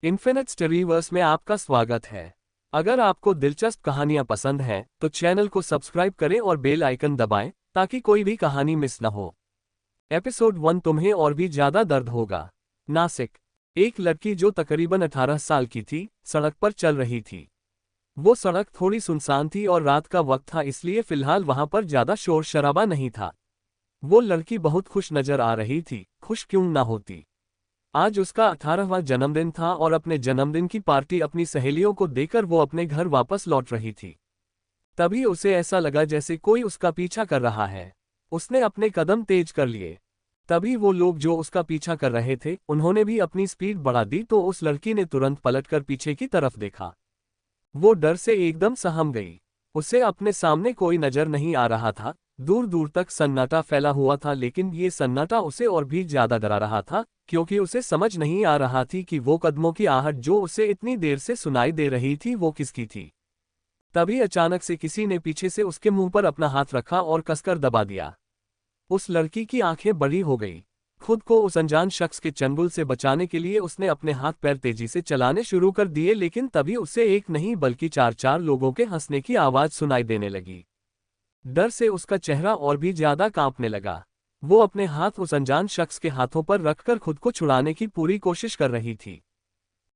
Infinite स्टोरीवर्स में आपका स्वागत है। अगर आपको दिलचस्प कहानियां पसंद हैं, तो चैनल को सब्सक्राइब करें और बेल आइकन दबाएं ताकि कोई भी कहानी मिस न हो। एपिसोड 1 तुम्हें और भी ज्यादा दर्द होगा। नासिक। एक लड़की जो तकरीबन 18 साल की थी, सड़क पर चल रही थी। वो सड़क थोड़ी सुनसान थी और रात का वक्त था, इसलिए फिलहाल वहां पर ज्यादा शोर शराबा नहीं था। वो लड़की बहुत खुश नजर आ रही थी, खुश क्यों ना होती। आज उसका 18वां जन्मदिन था और अपने जन्मदिन की पार्टी अपनी सहेलियों को देकर वो अपने घर वापस लौट रही थी। तभी उसे ऐसा लगा जैसे कोई उसका पीछा कर रहा है। उसने अपने कदम तेज कर लिए। तभी वो लोग जो उसका पीछा कर रहे थे, उन्होंने भी अपनी स्पीड बढ़ा दी तो उस लड़की ने तुरंत पलटकर पीछे की तरफ देखा। वो डर से एकदम सहम गई। उसे अपने सामने कोई नजर नहीं आ रहा था। दूर दूर तक सन्नाटा फैला हुआ था, लेकिन ये सन्नाटा उसे और भी ज्यादा डरा रहा था, क्योंकि उसे समझ नहीं आ रहा थी कि वो कदमों की आहट जो उसे इतनी देर से सुनाई दे रही थी वो किसकी थी। तभी अचानक से किसी ने पीछे से उसके मुंह पर अपना हाथ रखा और कसकर दबा दिया। उस लड़की की आंखें बड़ी हो गई। खुद को उस अनजान शख्स के चंगुल से बचाने के लिए उसने अपने हाथ पैर तेजी से चलाने शुरू कर दिए, लेकिन तभी उसे एक नहीं बल्कि चार चार लोगों के हंसने की आवाज सुनाई देने लगी। डर से उसका चेहरा और भी ज्यादा कांपने लगा। वो अपने हाथ उस अनजान शख्स के हाथों पर रखकर खुद को छुड़ाने की पूरी कोशिश कर रही थी।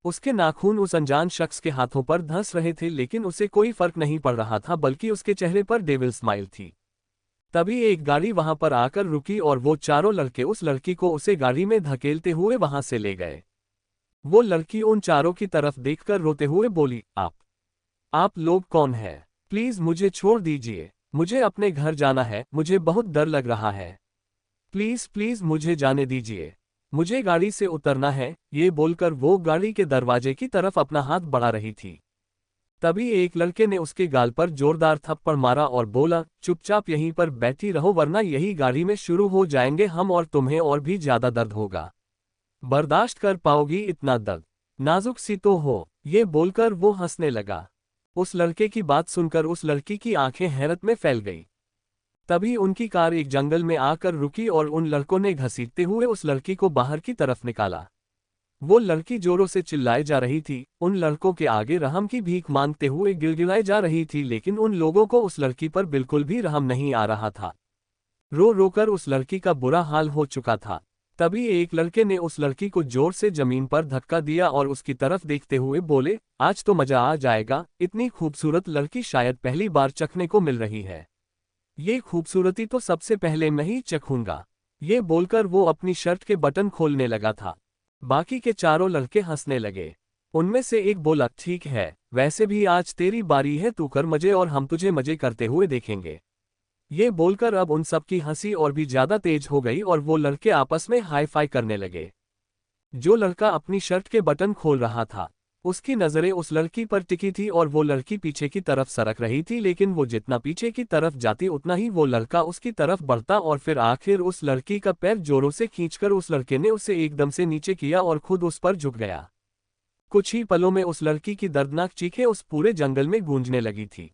उसके नाखून उस अनजान शख्स के हाथों पर धंस रहे थे, लेकिन उसे कोई फर्क नहीं पड़ रहा था, बल्कि उसके चेहरे पर डेविल स्माइल थी। तभी एक गाड़ी वहां पर आकर रुकी और वो चारों लड़के उस लड़की को उसे गाड़ी में धकेलते हुए वहां से ले गए। वो लड़की उन चारों की तरफ देखकर रोते हुए बोली, आप लोग कौन हैं? प्लीज मुझे छोड़ दीजिए, मुझे अपने घर जाना है, मुझे बहुत डर लग रहा है। प्लीज प्लीज मुझे जाने दीजिए, मुझे गाड़ी से उतरना है। ये बोलकर वो गाड़ी के दरवाजे की तरफ अपना हाथ बढ़ा रही थी। तभी एक लड़के ने उसके गाल पर जोरदार थप्पड़ मारा और बोला, चुपचाप यहीं पर बैठी रहो वरना यही गाड़ी में शुरू हो जाएंगे हम और तुम्हें और भी ज्यादा दर्द होगा। बर्दाश्त कर पाओगी इतना दर्द? नाजुक सी तो हो। ये बोलकर वो हंसने लगा। उस लड़के की बात सुनकर उस लड़की की आंखें हैरत में फैल गई। तभी उनकी कार एक जंगल में आकर रुकी और उन लड़कों ने घसीटते हुए उस लड़की को बाहर की तरफ निकाला। वो लड़की जोरों से चिल्लाए जा रही थी, उन लड़कों के आगे रहम की भीख मांगते हुए गिड़गिड़ाए जा रही थी, लेकिन उन लोगों को उस लड़की पर बिल्कुल भी रहम नहीं आ रहा था। रो रोकर उस लड़की का बुरा हाल हो चुका था। तभी एक लड़के ने उस लड़की को जोर से जमीन पर धक्का दिया और उसकी तरफ देखते हुए बोले, आज तो मजा आ जाएगा, इतनी खूबसूरत लड़की शायद पहली बार चखने को मिल रही है। ये खूबसूरती तो सबसे पहले मैं ही चखूंगा। ये बोलकर वो अपनी शर्ट के बटन खोलने लगा था। बाकी के चारों लड़के हंसने लगे। उनमें से एक बोला, ठीक है, वैसे भी आज तेरी बारी है, तू कर मजे और हम तुझे मजे करते हुए देखेंगे। ये बोलकर अब उन सब की हंसी और भी ज्यादा तेज हो गई और वो लड़के आपस में हाई फाई करने लगे। जो लड़का अपनी शर्ट के बटन खोल रहा था, उसकी नजरें उस लड़की पर टिकी थी और वो लड़की पीछे की तरफ सरक रही थी, लेकिन वो जितना पीछे की तरफ जाती उतना ही वो लड़का उसकी तरफ बढ़ता और फिर आखिर उस लड़की का पैर जोरों से खींचकर उस लड़के ने उसे एकदम से नीचे किया और खुद उस पर झुक गया। कुछ ही पलों में उस लड़की की दर्दनाक चीखें उस पूरे जंगल में गूंजने लगी थी।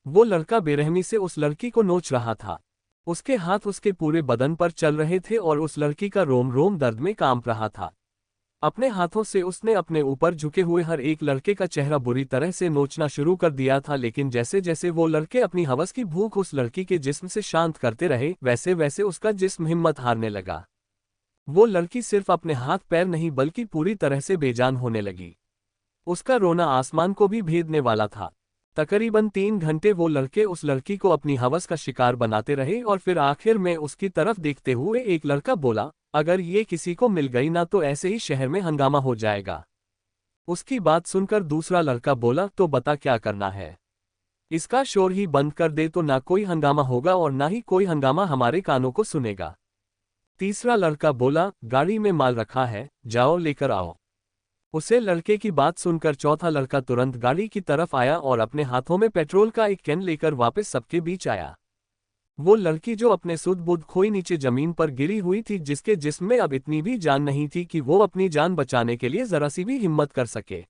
वो लड़का बेरहमी से उस लड़की को नोच रहा था। उसके हाथ उसके पूरे बदन पर चल रहे थे और उस लड़की का रोम रोम दर्द में कांप रहा था। अपने हाथों से उसने अपने ऊपर झुके हुए हर एक लड़के का चेहरा बुरी तरह से नोचना शुरू कर दिया था, लेकिन जैसे जैसे वो लड़के अपनी हवस की भूख उस लड़की के जिस्म से शांत करते रहे, वैसे वैसे उसका जिस्म हिम्मत हारने लगा। वो लड़की सिर्फ अपने हाथ पैर नहीं बल्कि पूरी तरह से बेजान होने लगी। उसका रोना आसमान को भी भेदने वाला था। तकरीबन 3 घंटे वो लड़के उस लड़की को अपनी हवस का शिकार बनाते रहे और फिर आखिर में उसकी तरफ देखते हुए एक लड़का बोला, अगर ये किसी को मिल गई ना तो ऐसे ही शहर में हंगामा हो जाएगा। उसकी बात सुनकर दूसरा लड़का बोला, तो बता क्या करना है? इसका शोर ही बंद कर दे तो ना कोई हंगामा होगा और ना ही कोई हंगामा हमारे कानों को सुनेगा। तीसरा लड़का बोला, गाड़ी में माल रखा है, जाओ लेकर आओ। उसे लड़के की बात सुनकर चौथा लड़का तुरंत गाड़ी की तरफ आया और अपने हाथों में पेट्रोल का एक कैन लेकर वापस सबके बीच आया। वो लड़की जो अपने सुध बुध खोई नीचे जमीन पर गिरी हुई थी, जिसके जिस्म में अब इतनी भी जान नहीं थी कि वो अपनी जान बचाने के लिए जरा सी भी हिम्मत कर सके।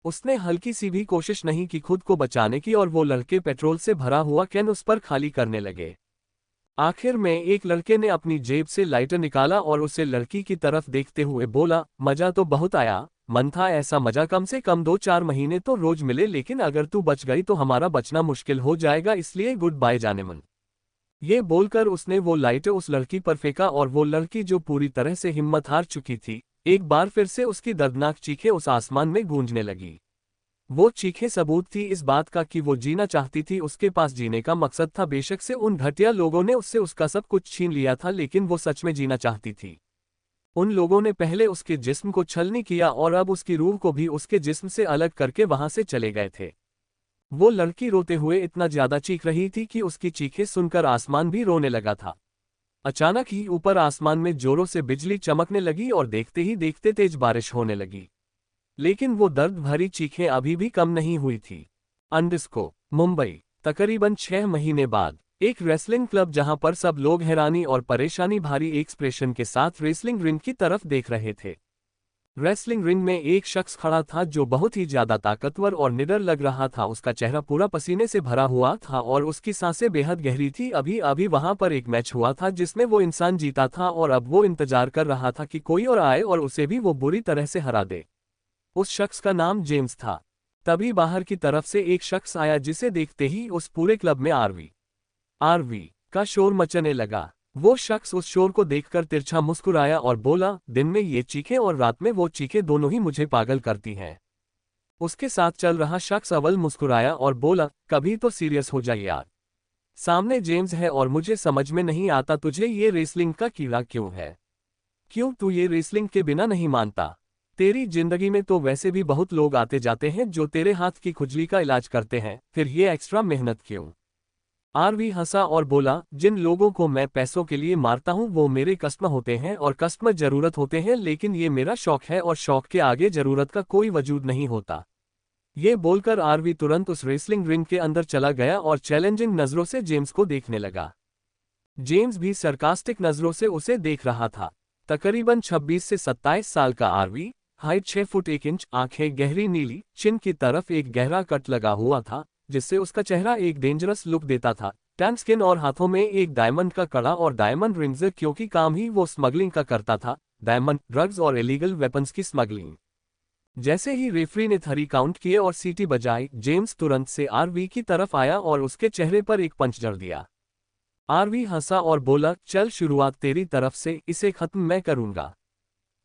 उसने हल्की सी भी कोशिश नहीं की खुद को बचाने की और वो लड़के पेट्रोल से भरा हुआ कैन उस पर खाली करने लगे। आखिर में एक लड़के ने अपनी जेब से लाइटर निकाला और उसे लड़की की तरफ देखते हुए बोला, मजा तो बहुत आया, मन था ऐसा मजा कम से कम 2-4 महीने तो रोज मिले, लेकिन अगर तू बच गई तो हमारा बचना मुश्किल हो जाएगा, इसलिए गुड बाय जाने मन। ये बोलकर उसने वो लाइटर उस लड़की पर फेंका और वो लड़की जो पूरी तरह से हिम्मत हार चुकी थी, एक बार फिर से उसकी दर्दनाक चीखें उस आसमान में गूंजने लगी। वो चीखें सबूत थी इस बात का कि वो जीना चाहती थी, उसके पास जीने का मकसद था। बेशक से उन घटिया लोगों ने उससे उसका सब कुछ छीन लिया था, लेकिन वो सच में जीना चाहती थी। उन लोगों ने पहले उसके जिस्म को छलनी किया और अब उसकी रूह को भी उसके जिस्म से अलग करके वहां से चले गए थे। वो लड़की रोते हुए इतना ज्यादा चीख रही थी कि उसकी चीखें सुनकर आसमान भी रोने लगा था। अचानक ही ऊपर आसमान में जोरों से बिजली चमकने लगी और देखते ही देखते तेज बारिश होने लगी। लेकिन वो दर्द भरी चीखें अभी भी कम नहीं हुई थी। अंडिस्को, मुंबई। तकरीबन 6 महीने बाद एक रेसलिंग क्लब जहां पर सब लोग हैरानी और परेशानी भारी एक्सप्रेशन के साथ रेसलिंग रिंग की तरफ देख रहे थे। रेसलिंग रिंग में एक शख्स खड़ा था जो बहुत ही ज्यादा ताकतवर और निडर लग रहा था। उसका चेहरा पूरा पसीने से भरा हुआ था और उसकी सांसें बेहद गहरी थी। अभी अभी वहां पर एक मैच हुआ था जिसमें वो इंसान जीता था और अब वो इंतजार कर रहा था कि कोई और आए और उसे भी वो बुरी तरह से हरा दे। उस शख्स का नाम जेम्स था। तभी बाहर की तरफ से एक शख्स आया जिसे देखते ही उस पूरे क्लब में आरवी का शोर मचने लगा। वो शख्स उस शोर को देखकर तिरछा मुस्कुराया और बोला, दिन में ये चीखें और रात में वो चीखें दोनों ही मुझे पागल करती हैं। उसके साथ चल रहा शख्स अव्वल मुस्कुराया और बोला, कभी तो सीरियस हो जाए यार। सामने जेम्स है और मुझे समझ में नहीं आता तुझे ये रेसलिंग का कीड़ा क्यों है। क्यों तू ये रेसलिंग के बिना नहीं मानता। तेरी जिंदगी में तो वैसे भी बहुत लोग आते जाते हैं जो तेरे हाथ की खुजली का इलाज करते हैं, फिर ये एक्स्ट्रा मेहनत क्यों। आरवी हंसा और बोला, जिन लोगों को मैं पैसों के लिए मारता हूं वो मेरे कस्टमर होते हैं और कस्टमर जरूरत होते हैं, लेकिन ये मेरा शौक है और शौक के आगे जरूरत का कोई वजूद नहीं होता। ये बोलकर आरवी तुरंत उस रेसलिंग रिंग के अंदर चला गया और चैलेंजिंग नजरों से जेम्स को देखने लगा। जेम्स भी सरकास्टिक नजरों से उसे देख रहा था। तकरीबन 26 से 27 साल का आरवी, हाइट 6 फुट 1 इंच, आंखें गहरी नीली, चिन की तरफ एक गहरा कट लगा हुआ था जिससे उसका चेहरा एक डेंजरस लुक देता था। टैन स्किन और हाथों में एक डायमंड का कड़ा और डायमंड रिंग्स, क्योंकि काम ही वो स्मगलिंग का करता था, डायमंड, ड्रग्स और इलीगल वेपन्स की स्मगलिंग। जैसे ही रेफरी ने 3 काउंट किए और सीटी बजाई, जेम्स तुरंत से आरवी की तरफ आया और उसके चेहरे पर एक पंच जड़ दिया। आरवी हंसा और बोला, चल शुरुआत तेरी तरफ से, इसे खत्म मैं करूंगा।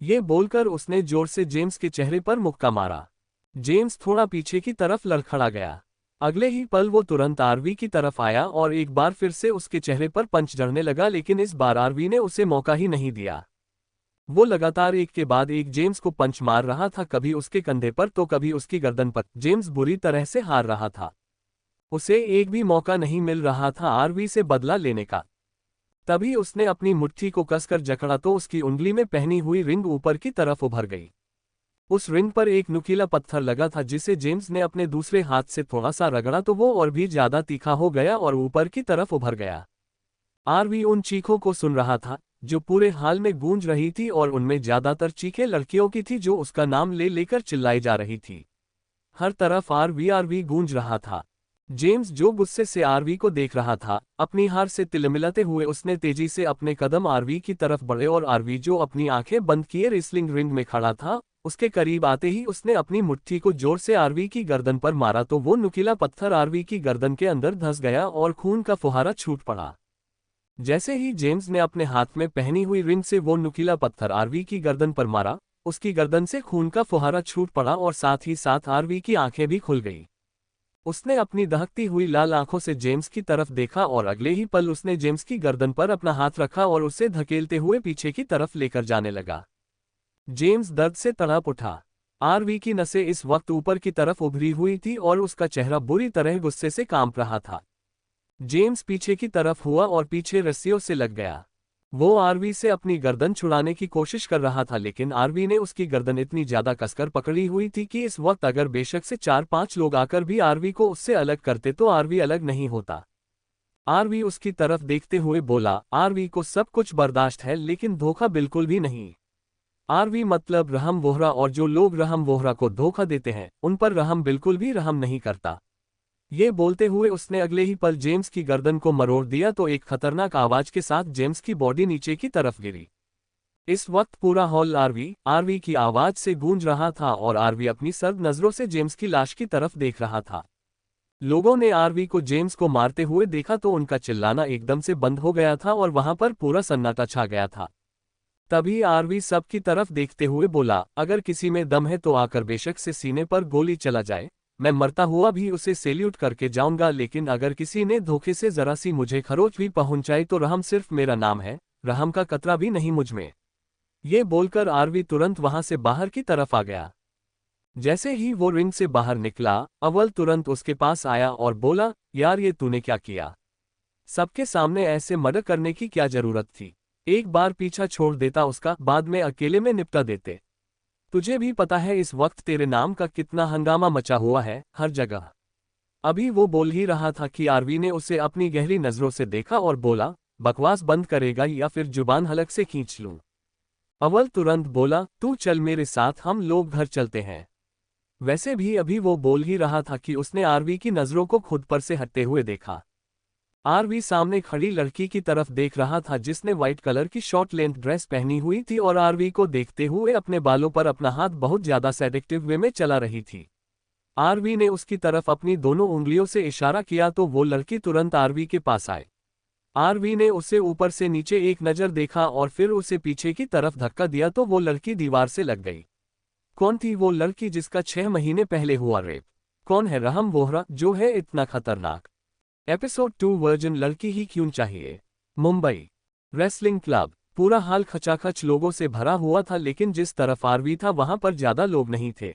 ये बोलकर उसने जोर से जेम्स के चेहरे पर मुक्का मारा। जेम्स थोड़ा पीछे की तरफ लड़खड़ा गया। अगले ही पल वो तुरंत आरवी की तरफ आया और एक बार फिर से उसके चेहरे पर पंच जड़ने लगा, लेकिन इस बार आरवी ने उसे मौका ही नहीं दिया। वो लगातार एक के बाद एक जेम्स को पंच मार रहा था, कभी उसके कंधे पर तो कभी उसकी गर्दन पर। जेम्स बुरी तरह से हार रहा था। उसे एक भी मौका नहीं मिल रहा था आरवी से बदला लेने का। तभी उसने अपनी मुट्ठी को कसकर जकड़ा तो उसकी उंगली में पहनी हुई रिंग ऊपर की तरफ उभर गई। उस रिंग पर एक नुकीला पत्थर लगा था जिसे जेम्स ने अपने दूसरे हाथ से थोड़ा सा रगड़ा तो वो और भी ज्यादा तीखा हो गया और ऊपर की तरफ उभर गया। आरवी उन चीखों को सुन रहा था जो पूरे हाल में गूंज रही थी और उनमें ज्यादातर चीखें लड़कियों की थी जो उसका नाम ले लेकर चिल्लाई जा रही थी। हर तरफ आरवी गूंज रहा था। जेम्स जो गुस्से से आरवी को देख रहा था, अपनी हार से तिलमिलाते हुए उसने तेजी से अपने कदम आरवी की तरफ बढ़े और आरवी जो अपनी आंखें बंद किए रेसलिंग रिंग में खड़ा था, उसके करीब आते ही उसने अपनी मुट्ठी को जोर से आरवी की गर्दन पर मारा तो वो नुकीला पत्थर आरवी की गर्दन के अंदर धंस गया और खून का फुहारा छूट पड़ा। जैसे ही जेम्स ने अपने हाथ में पहनी हुई रिंग से वो नुकीला पत्थर आरवी की गर्दन पर मारा, उसकी गर्दन से खून का फुहारा छूट पड़ा और साथ ही साथ आरवी की आंखें भी खुल गई। उसने अपनी दहकती हुई लाल आंखों से जेम्स की तरफ देखा और अगले ही पल उसने जेम्स की गर्दन पर अपना हाथ रखा और उसे धकेलते हुए पीछे की तरफ लेकर जाने लगा। जेम्स दर्द से तड़प उठा। आरवी की नसें इस वक्त ऊपर की तरफ उभरी हुई थी और उसका चेहरा बुरी तरह गुस्से से कांप रहा था। जेम्स पीछे की तरफ हुआ और पीछे रस्सियों से लग गया। वो आरवी से अपनी गर्दन छुड़ाने की कोशिश कर रहा था, लेकिन आरवी ने उसकी गर्दन इतनी ज्यादा कसकर पकड़ी हुई थी कि इस वक्त अगर बेशक से 4-5 लोग आकर भी आरवी को उससे अलग करते तो आरवी अलग नहीं होता। आरवी उसकी तरफ देखते हुए बोला, आरवी को सब कुछ बर्दाश्त है लेकिन धोखा बिल्कुल भी नहीं। आरवी मतलब रहम वोहरा, और जो लोग रहम वोहरा को धोखा देते हैं उन पर रहम बिल्कुल भी रहम नहीं करता। ये बोलते हुए उसने अगले ही पल जेम्स की गर्दन को मरोड़ दिया तो एक खतरनाक आवाज के साथ जेम्स की बॉडी नीचे की तरफ गिरी। इस वक्त पूरा हॉल आरवी की आवाज से गूंज रहा था और आरवी अपनी सर्द नजरों से जेम्स की लाश की तरफ देख रहा था। लोगों ने आरवी को जेम्स को मारते हुए देखा तो उनका चिल्लाना एकदम से बंद हो गया था और वहां पर पूरा सन्नाटा छा गया था। तभी आरवी सबकी तरफ देखते हुए बोला, अगर किसी में दम है तो आकर बेशक से सीने पर गोली चला जाए, मैं मरता हुआ भी उसे सैल्यूट करके जाऊंगा, लेकिन अगर किसी ने धोखे से जरा सी मुझे खरोच भी पहुंचाई तो रहम सिर्फ मेरा नाम है, रहम का कतरा भी नहीं मुझमें। ये बोलकर आरवी तुरंत वहां से बाहर की तरफ आ गया। जैसे ही वो रिंग से बाहर निकला, अव्वल तुरंत उसके पास आया और बोला, यार ये तूने क्या किया? सबके सामने ऐसे मर्डर करने की क्या जरूरत थी? एक बार पीछा छोड़ देता उसका, बाद में अकेले में निपटा देते। तुझे भी पता है इस वक्त तेरे नाम का कितना हंगामा मचा हुआ है हर जगह। अभी वो बोल ही रहा था कि आरवी ने उसे अपनी गहरी नजरों से देखा और बोला, बकवास बंद करेगा या फिर जुबान हलक से खींच लूं? अव्वल तुरंत बोला, तू चल मेरे साथ, हम लोग घर चलते हैं। वैसे भी अभी वो बोल ही रहा था कि उसने आरवी की नजरों को खुद पर से हटते हुए देखा। आरवी सामने खड़ी लड़की की तरफ देख रहा था जिसने व्हाइट कलर की शॉर्ट लेंथ ड्रेस पहनी हुई थी और आरवी को देखते हुए अपने बालों पर अपना हाथ बहुत ज्यादा सेडक्टिव वे में चला रही थी। आरवी ने उसकी तरफ अपनी दोनों उंगलियों से इशारा किया तो वो लड़की तुरंत आरवी के पास आए। आरवी ने उसे ऊपर से नीचे एक नजर देखा और फिर उसे पीछे की तरफ धक्का दिया तो वो लड़की दीवार से लग गई। कौन थी वो लड़की जिसका 6 महीने पहले हुआ रेप? कौन है रहम वोहरा जो है इतना खतरनाक? एपिसोड 2 वर्जन लड़की ही क्यों चाहिए? Mumbai wrestling club. पूरा हाल खचाखच लोगों से भरा हुआ था, लेकिन जिस तरफ आरवी था वहां पर ज्यादा लोग नहीं थे।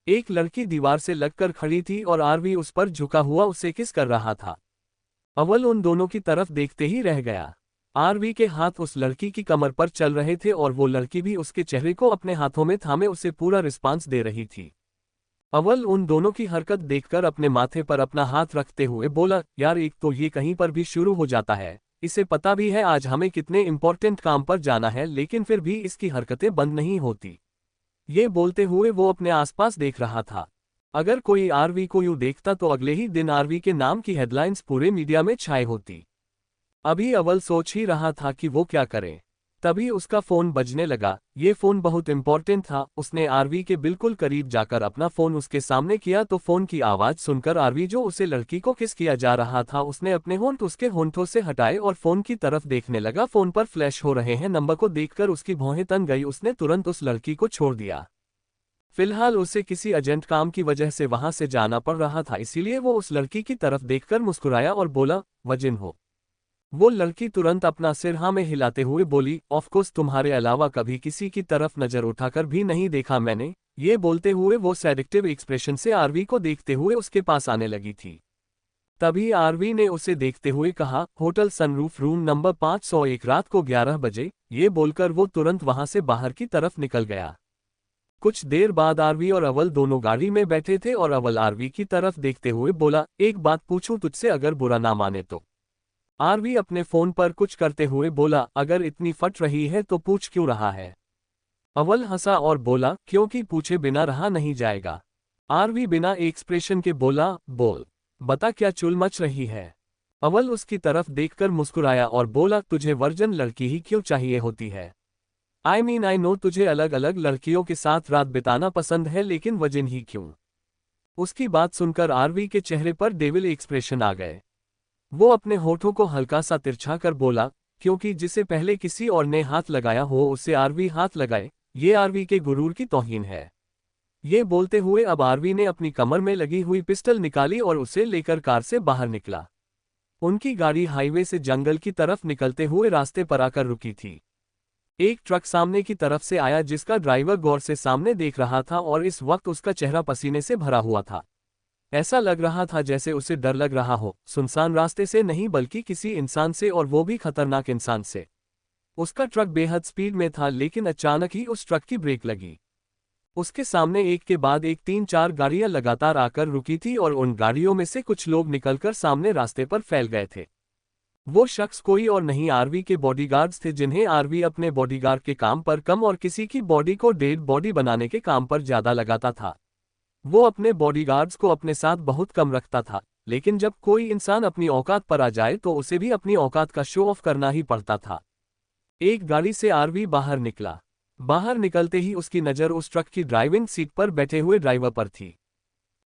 एक लड़की दीवार से लगकर खड़ी थी और आरवी उस पर झुका हुआ उसे किस कर रहा था। अव्वल उन दोनों की तरफ देखते ही रह गया। आरवी के हाथ उस लड़की की कमर पर चल रहे थे और वो लड़की भी उसके चेहरे को अपने हाथों में थामे उसे पूरा रिस्पांस दे रही थी। अव्वल उन दोनों की हरकत देखकर अपने माथे पर अपना हाथ रखते हुए बोला, यार एक तो ये कहीं पर भी शुरू हो जाता है, इसे पता भी है आज हमें कितने इंपॉर्टेंट काम पर जाना है, लेकिन फिर भी इसकी हरकतें बंद नहीं होती। ये बोलते हुए वो अपने आसपास देख रहा था। अगर कोई आरवी को यूं देखता तो अगले ही दिन आरवी के नाम की हेडलाइंस पूरे मीडिया में छाई होती। अभी अव्वल सोच ही रहा था कि वो क्या करे, तभी उसका फोन बजने लगा। ये फोन बहुत इंपॉर्टेंट था। उसने आरवी के बिल्कुल करीब जाकर अपना फोन उसके सामने किया तो फोन की आवाज सुनकर आरवी जो उसे लड़की को किस किया जा रहा था उसने अपने होंठ उसके होंठों से हटाए और फोन की तरफ देखने लगा। फोन पर फ्लैश हो रहे हैं नंबर को देखकर उसकी भौहें तन गई। उसने तुरंत उस लड़की को छोड़ दिया। फिलहाल उसे किसी अर्जेंट काम की वजह से वहां से जाना पड़ रहा था, इसीलिए वो उस लड़की की तरफ देखकर मुस्कुराया और बोला, वजिन हो? वो लड़की तुरंत अपना सिर हाँ में हिलाते हुए बोली, ऑफकोर्स, तुम्हारे अलावा कभी किसी की तरफ नजर उठाकर भी नहीं देखा मैंने। ये बोलते हुए वो सैडिक्टिव एक्सप्रेशन से आरवी को देखते हुए उसके पास आने लगी थी। तभी आरवी ने उसे देखते हुए कहा, होटल सनरूफ रूम नंबर 501 रात को 11 बजे। ये बोलकर वो तुरंत वहां से बाहर की तरफ निकल गया। कुछ देर बाद आरवी और अव्वल दोनों गाड़ी में बैठे थे और अव्वल आरवी की तरफ देखते हुए बोला, एक बात पूछूं तुझसे, अगर बुरा ना माने तो? आरवी अपने फोन पर कुछ करते हुए बोला, अगर इतनी फट रही है तो पूछ क्यों रहा है? अव्वल हंसा और बोला, क्योंकि पूछे बिना रहा नहीं जाएगा। आरवी बिना एक्सप्रेशन के बोला, बोल, बता क्या चुल मच रही है? अव्वल उसकी तरफ देखकर मुस्कुराया और बोला, तुझे वर्जन लड़की ही क्यों चाहिए होती है? आई नो तुझे अलग अलग लड़कियों के साथ रात बिताना पसंद है, लेकिन वजन ही क्यों? उसकी बात सुनकर आरवी के चेहरे पर डेविल एक्सप्रेशन आ गए। वो अपने होठों को हल्का सा तिरछा कर बोला, क्योंकि जिसे पहले किसी और ने हाथ लगाया हो उसे आरवी हाथ लगाए, ये आरवी के गुरूर की तौहीन है। ये बोलते हुए अब आरवी ने अपनी कमर में लगी हुई पिस्टल निकाली और उसे लेकर कार से बाहर निकला। उनकी गाड़ी हाईवे से जंगल की तरफ निकलते हुए रास्ते पर आकर रुकी थी। एक ट्रक सामने की तरफ से आया जिसका ड्राइवर गौर से सामने देख रहा था और इस वक्त उसका चेहरा पसीने से भरा हुआ था। ऐसा लग रहा था जैसे उसे डर लग रहा हो, सुनसान रास्ते से नहीं बल्कि किसी इंसान से, और वो भी खतरनाक इंसान से। उसका ट्रक बेहद स्पीड में था, लेकिन अचानक ही उस ट्रक की ब्रेक लगी। उसके सामने एक के बाद एक 3-4 गाड़ियां लगातार आकर रुकी थी और उन गाड़ियों में से कुछ लोग निकलकर सामने रास्ते पर फैल गए थे। वो शख्स कोई और नहीं आरवी के बॉडीगार्ड्स थे, जिन्हें आरवी अपने बॉडीगार्ड के काम पर कम और किसी की बॉडी को डेड बॉडी बनाने के काम पर ज्यादा लगाता था। वो अपने बॉडीगार्ड्स को अपने साथ बहुत कम रखता था, लेकिन जब कोई इंसान अपनी औकात पर आ जाए तो उसे भी अपनी औकात का शो ऑफ करना ही पड़ता था। एक गाड़ी से आरवी बाहर निकला। बाहर निकलते ही उसकी नज़र उस ट्रक की ड्राइविंग सीट पर बैठे हुए ड्राइवर पर थी।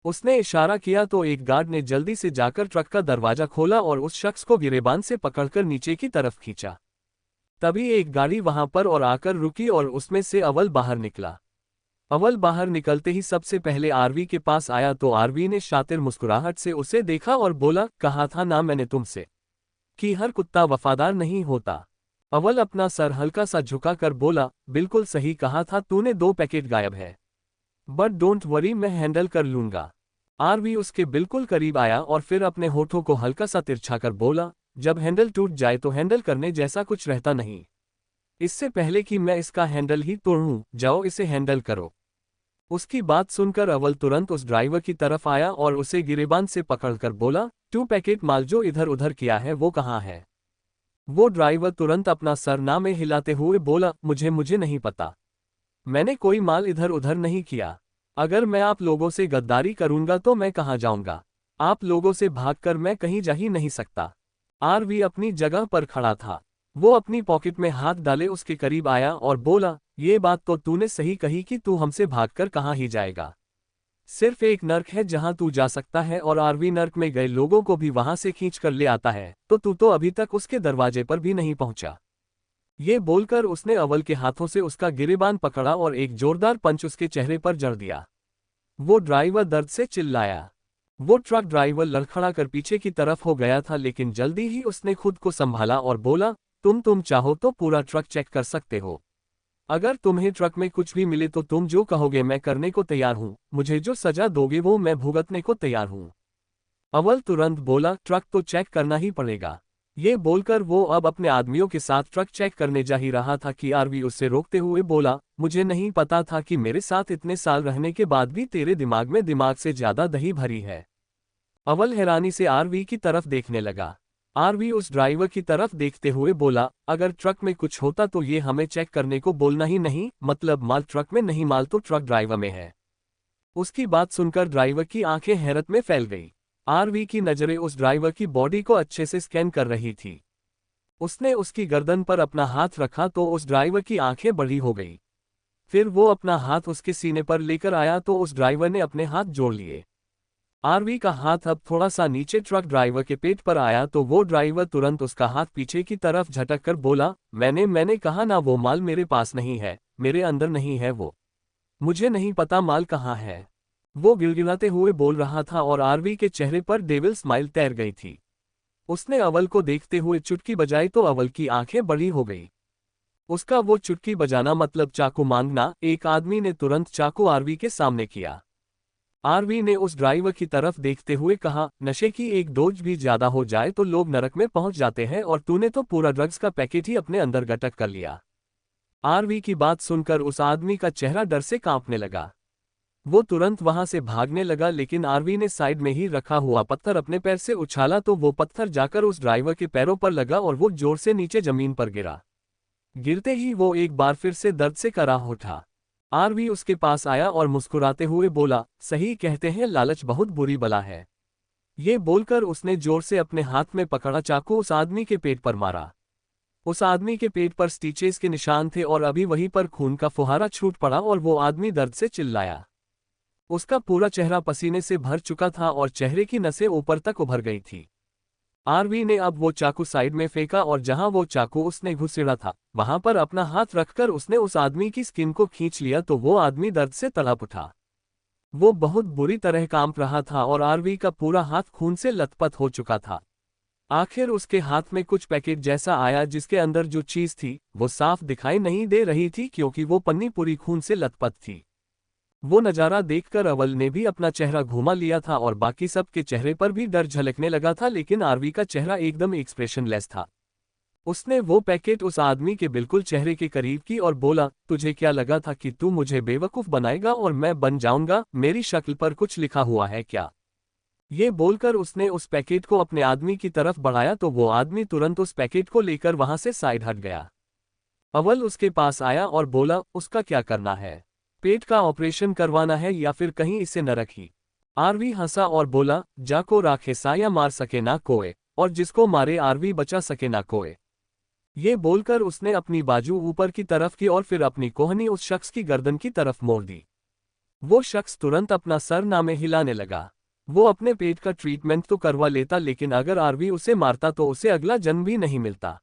उसने इशारा किया तो एक गार्ड ने जल्दी से जाकर ट्रक का दरवाजा खोला और उस शख्स को गिरेबान से पकड़कर नीचे की तरफ खींचा। तभी एक गाड़ी वहां पर और आकर रुकी और उसमें से अव्वल बाहर निकला। अव्वल बाहर निकलते ही सबसे पहले आरवी के पास आया तो आरवी ने शातिर मुस्कुराहट से उसे देखा और बोला, कहा था ना मैंने तुमसे कि हर कुत्ता वफादार नहीं होता। अव्वल अपना सर हल्का सा झुकाकर बोला, बिल्कुल सही कहा था तूने, 2 पैकेट गायब है। बट डोंट वरी, मैं हैंडल कर लूंगा। आरवी उसके बिल्कुल करीब आया और फिर अपने होठों को हल्का सा तिरछाकर बोला, जब हैंडल टूट जाए तो हैंडल करने जैसा कुछ रहता नहीं। इससे पहले कि मैं इसका हैंडल ही तोड़ूं, जाओ इसे हैंडल करो। उसकी बात सुनकर अव्वल तुरंत उस ड्राइवर की तरफ आया और उसे गिरेबान से पकड़कर बोला, 2 पैकेट माल जो इधर उधर किया है वो कहाँ है? वो ड्राइवर तुरंत अपना सर ना में हिलाते हुए बोला, मुझे नहीं पता। मैंने कोई माल इधर उधर नहीं किया। अगर मैं आप लोगों से गद्दारी करूंगा तो मैं कहाँ जाऊंगा? आप लोगों से भागकर मैं कहीं जा ही नहीं सकता। आरवी अपनी जगह पर खड़ा था। वो अपनी पॉकेट में हाथ डाले उसके करीब आया और बोला, ये बात तो तूने सही कही कि तू हमसे भागकर कहाँ ही जाएगा। सिर्फ एक नर्क है जहां तू जा सकता है और आरवी नर्क में गए लोगों को भी वहां से खींच कर ले आता है, तो तू तो अभी तक उसके दरवाजे पर भी नहीं पहुंचा। ये बोलकर उसने अव्वल के हाथों से उसका गिरेबान पकड़ा और एक जोरदार पंच उसके चेहरे पर जड़ दिया। वो ड्राइवर दर्द से चिल्लाया। वो ट्रक ड्राइवर लड़खड़ा कर पीछे की तरफ हो गया था, लेकिन जल्दी ही उसने खुद को संभाला और बोला, तुम चाहो तो पूरा ट्रक चेक कर सकते हो। अगर तुम्हें ट्रक में कुछ भी मिले तो तुम जो कहोगे मैं करने को तैयार हूं। मुझे जो सजा दोगे वो मैं भुगतने को तैयार हूं। अव्वल तुरंत बोला, ट्रक तो चेक करना ही पड़ेगा। ये बोलकर वो अब अपने आदमियों के साथ ट्रक चेक करने जा ही रहा था कि आरवी उससे रोकते हुए बोला, मुझे नहीं पता था कि मेरे साथ इतने साल रहने के बाद भी तेरे दिमाग में दिमाग से ज्यादा दही भरी है। अव्वल हैरानी से आरवी की तरफ देखने लगा। आरवी उस ड्राइवर की तरफ देखते हुए बोला, अगर ट्रक में कुछ होता तो ये हमें चेक करने को बोलना ही नहीं, मतलब माल ट्रक में नहीं, माल तो ट्रक ड्राइवर में है। उसकी बात सुनकर ड्राइवर की आंखें हैरत में फैल गई। आरवी की नजरें उस ड्राइवर की बॉडी को अच्छे से स्कैन कर रही थी। उसने उसकी गर्दन पर अपना हाथ रखा तो उस ड्राइवर की आंखें बड़ी हो गई। फिर वो अपना हाथ उसके सीने पर लेकर आया तो उस ड्राइवर ने अपने हाथ जोड़ लिए। आरवी का हाथ अब थोड़ा सा नीचे ट्रक ड्राइवर के पेट पर आया तो वो ड्राइवर तुरंत उसका हाथ पीछे की तरफ झटक कर बोला, मैंने कहा ना वो माल मेरे पास नहीं है, मेरे अंदर नहीं है वो। मुझे नहीं पता माल कहाँ है। वो गिड़गिड़ाते हुए बोल रहा था और आरवी के चेहरे पर डेविल स्माइल तैर गई थी। उसने अव्वल को देखते हुए चुटकी बजाई तो अव्वल की आंखें बड़ी हो गई। उसका वो चुटकी बजाना मतलब चाकू मांगना। एक आदमी ने तुरंत चाकू आरवी के सामने किया। आरवी ने उस ड्राइवर की तरफ देखते हुए कहा, नशे की एक डोज भी ज्यादा हो जाए तो लोग नरक में पहुंच जाते हैं और तूने तो पूरा ड्रग्स का पैकेट ही अपने अंदर गटक कर लिया। आरवी की बात सुनकर उस आदमी का चेहरा डर से कांपने लगा। वो तुरंत वहां से भागने लगा, लेकिन आरवी ने साइड में ही रखा हुआ पत्थर अपने पैर से उछाला तो वो पत्थर जाकर उस ड्राइवर के पैरों पर लगा और वो जोर से नीचे जमीन पर गिरा। गिरते ही वो एक बार फिर से दर्द से कराह उठा। आरवी उसके पास आया और मुस्कुराते हुए बोला, सही कहते हैं लालच बहुत बुरी बला है। ये बोलकर उसने जोर से अपने हाथ में पकड़ा चाकू उस आदमी के पेट पर मारा। उस आदमी के पेट पर स्टिचेस के निशान थे और अभी वहीं पर खून का फुहारा छूट पड़ा और वो आदमी दर्द से चिल्लाया। उसका पूरा चेहरा पसीने से भर चुका था और चेहरे की नसें ऊपर तक उभर गई थी। आरवी ने अब वो चाकू साइड में फेंका और जहां वो चाकू उसने घुसेड़ा था वहां पर अपना हाथ रखकर उसने उस आदमी की स्किन को खींच लिया तो वो आदमी दर्द से तड़प उठा। वो बहुत बुरी तरह कांप रहा था और आरवी का पूरा हाथ खून से लथपथ हो चुका था। आखिर उसके हाथ में कुछ पैकेट जैसा आया जिसके अंदर जो चीज थी वो साफ दिखाई नहीं दे रही थी क्योंकि वो पन्नी पूरी खून से लथपथ थी। वो नज़ारा देखकर अव्वल ने भी अपना चेहरा घुमा लिया था और बाकी सब के चेहरे पर भी डर झलकने लगा था, लेकिन आरवी का चेहरा एकदम एक्सप्रेशनलेस था। उसने वो पैकेट उस आदमी के बिल्कुल चेहरे के करीब की और बोला, तुझे क्या लगा था कि तू मुझे बेवकूफ़ बनाएगा और मैं बन जाऊंगा? मेरी शक्ल पर कुछ लिखा हुआ है क्या? ये बोलकर उसने उस पैकेट को अपने आदमी की तरफ बढ़ाया तो वो आदमी तुरंत उस पैकेट को लेकर वहां से साइड हट गया। अव्वल उसके पास आया और बोला, उसका क्या करना है? पेट का ऑपरेशन करवाना है या फिर कहीं इसे न रखी? आरवी हंसा और बोला, जाको राखे साया मार सके ना कोई, और जिसको मारे आरवी बचा सके ना कोई। ये बोलकर उसने अपनी बाजू ऊपर की तरफ की और फिर अपनी कोहनी उस शख्स की गर्दन की तरफ मोड़ दी। वो शख्स तुरंत अपना सर नामे हिलाने लगा। वो अपने पेट का ट्रीटमेंट तो करवा लेता, लेकिन अगर आरवी उसे मारता तो उसे अगला जन्म भी नहीं मिलता।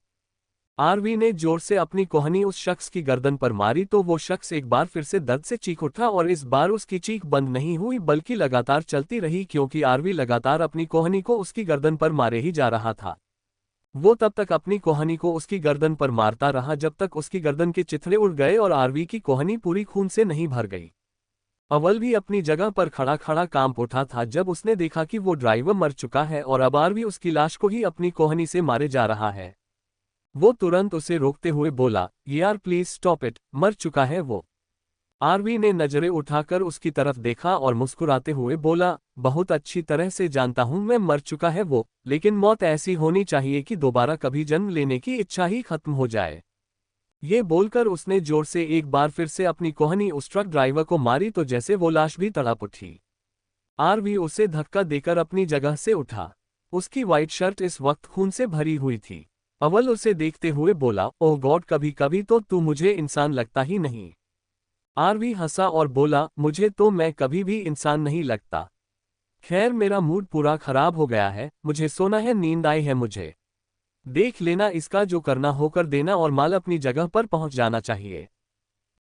आरवी ने जोर से अपनी कोहनी उस शख्स की गर्दन पर मारी तो वो शख्स एक बार फिर से दर्द से चीख उठा, और इस बार उसकी चीख बंद नहीं हुई बल्कि लगातार चलती रही, क्योंकि आरवी लगातार अपनी कोहनी को उसकी गर्दन पर मारे ही जा रहा था। वो तब तक अपनी कोहनी को उसकी गर्दन पर मारता रहा जब तक उसकी गर्दन के चिथड़े उड़ गए और आरवी की कोहनी पूरी खून से नहीं भर गई। अव्वल भी अपनी जगह पर खड़ा खड़ा कांप उठा था जब उसने देखा कि वो ड्राइवर मर चुका है और अब आरवी उसकी लाश को ही अपनी कोहनी से मारे जा रहा है। वो तुरंत उसे रोकते हुए बोला, यार प्लीज स्टॉप इट, मर चुका है वो। आरवी ने नजरें उठाकर उसकी तरफ देखा और मुस्कुराते हुए बोला, बहुत अच्छी तरह से जानता हूं मैं मर चुका है वो, लेकिन मौत ऐसी होनी चाहिए कि दोबारा कभी जन्म लेने की इच्छा ही खत्म हो जाए। ये बोलकर उसने जोर से एक बार फिर से अपनी कोहनी उस ट्रक ड्राइवर को मारी तो जैसे वो लाश भी तड़प उठी। आरवी उसे धक्का देकर अपनी जगह से उठा। उसकी व्हाइट शर्ट इस वक्त खून से भरी हुई थी। अव्वल उसे देखते हुए बोला, ओह गॉड, कभी कभी तो तू मुझे इंसान लगता ही नहीं। आरवी हंसा और बोला, मुझे तो मैं कभी भी इंसान नहीं लगता। खैर मेरा मूड पूरा खराब हो गया है, मुझे सोना है, नींद आई है मुझे। देख लेना, इसका जो करना होकर देना और माल अपनी जगह पर पहुंच जाना चाहिए।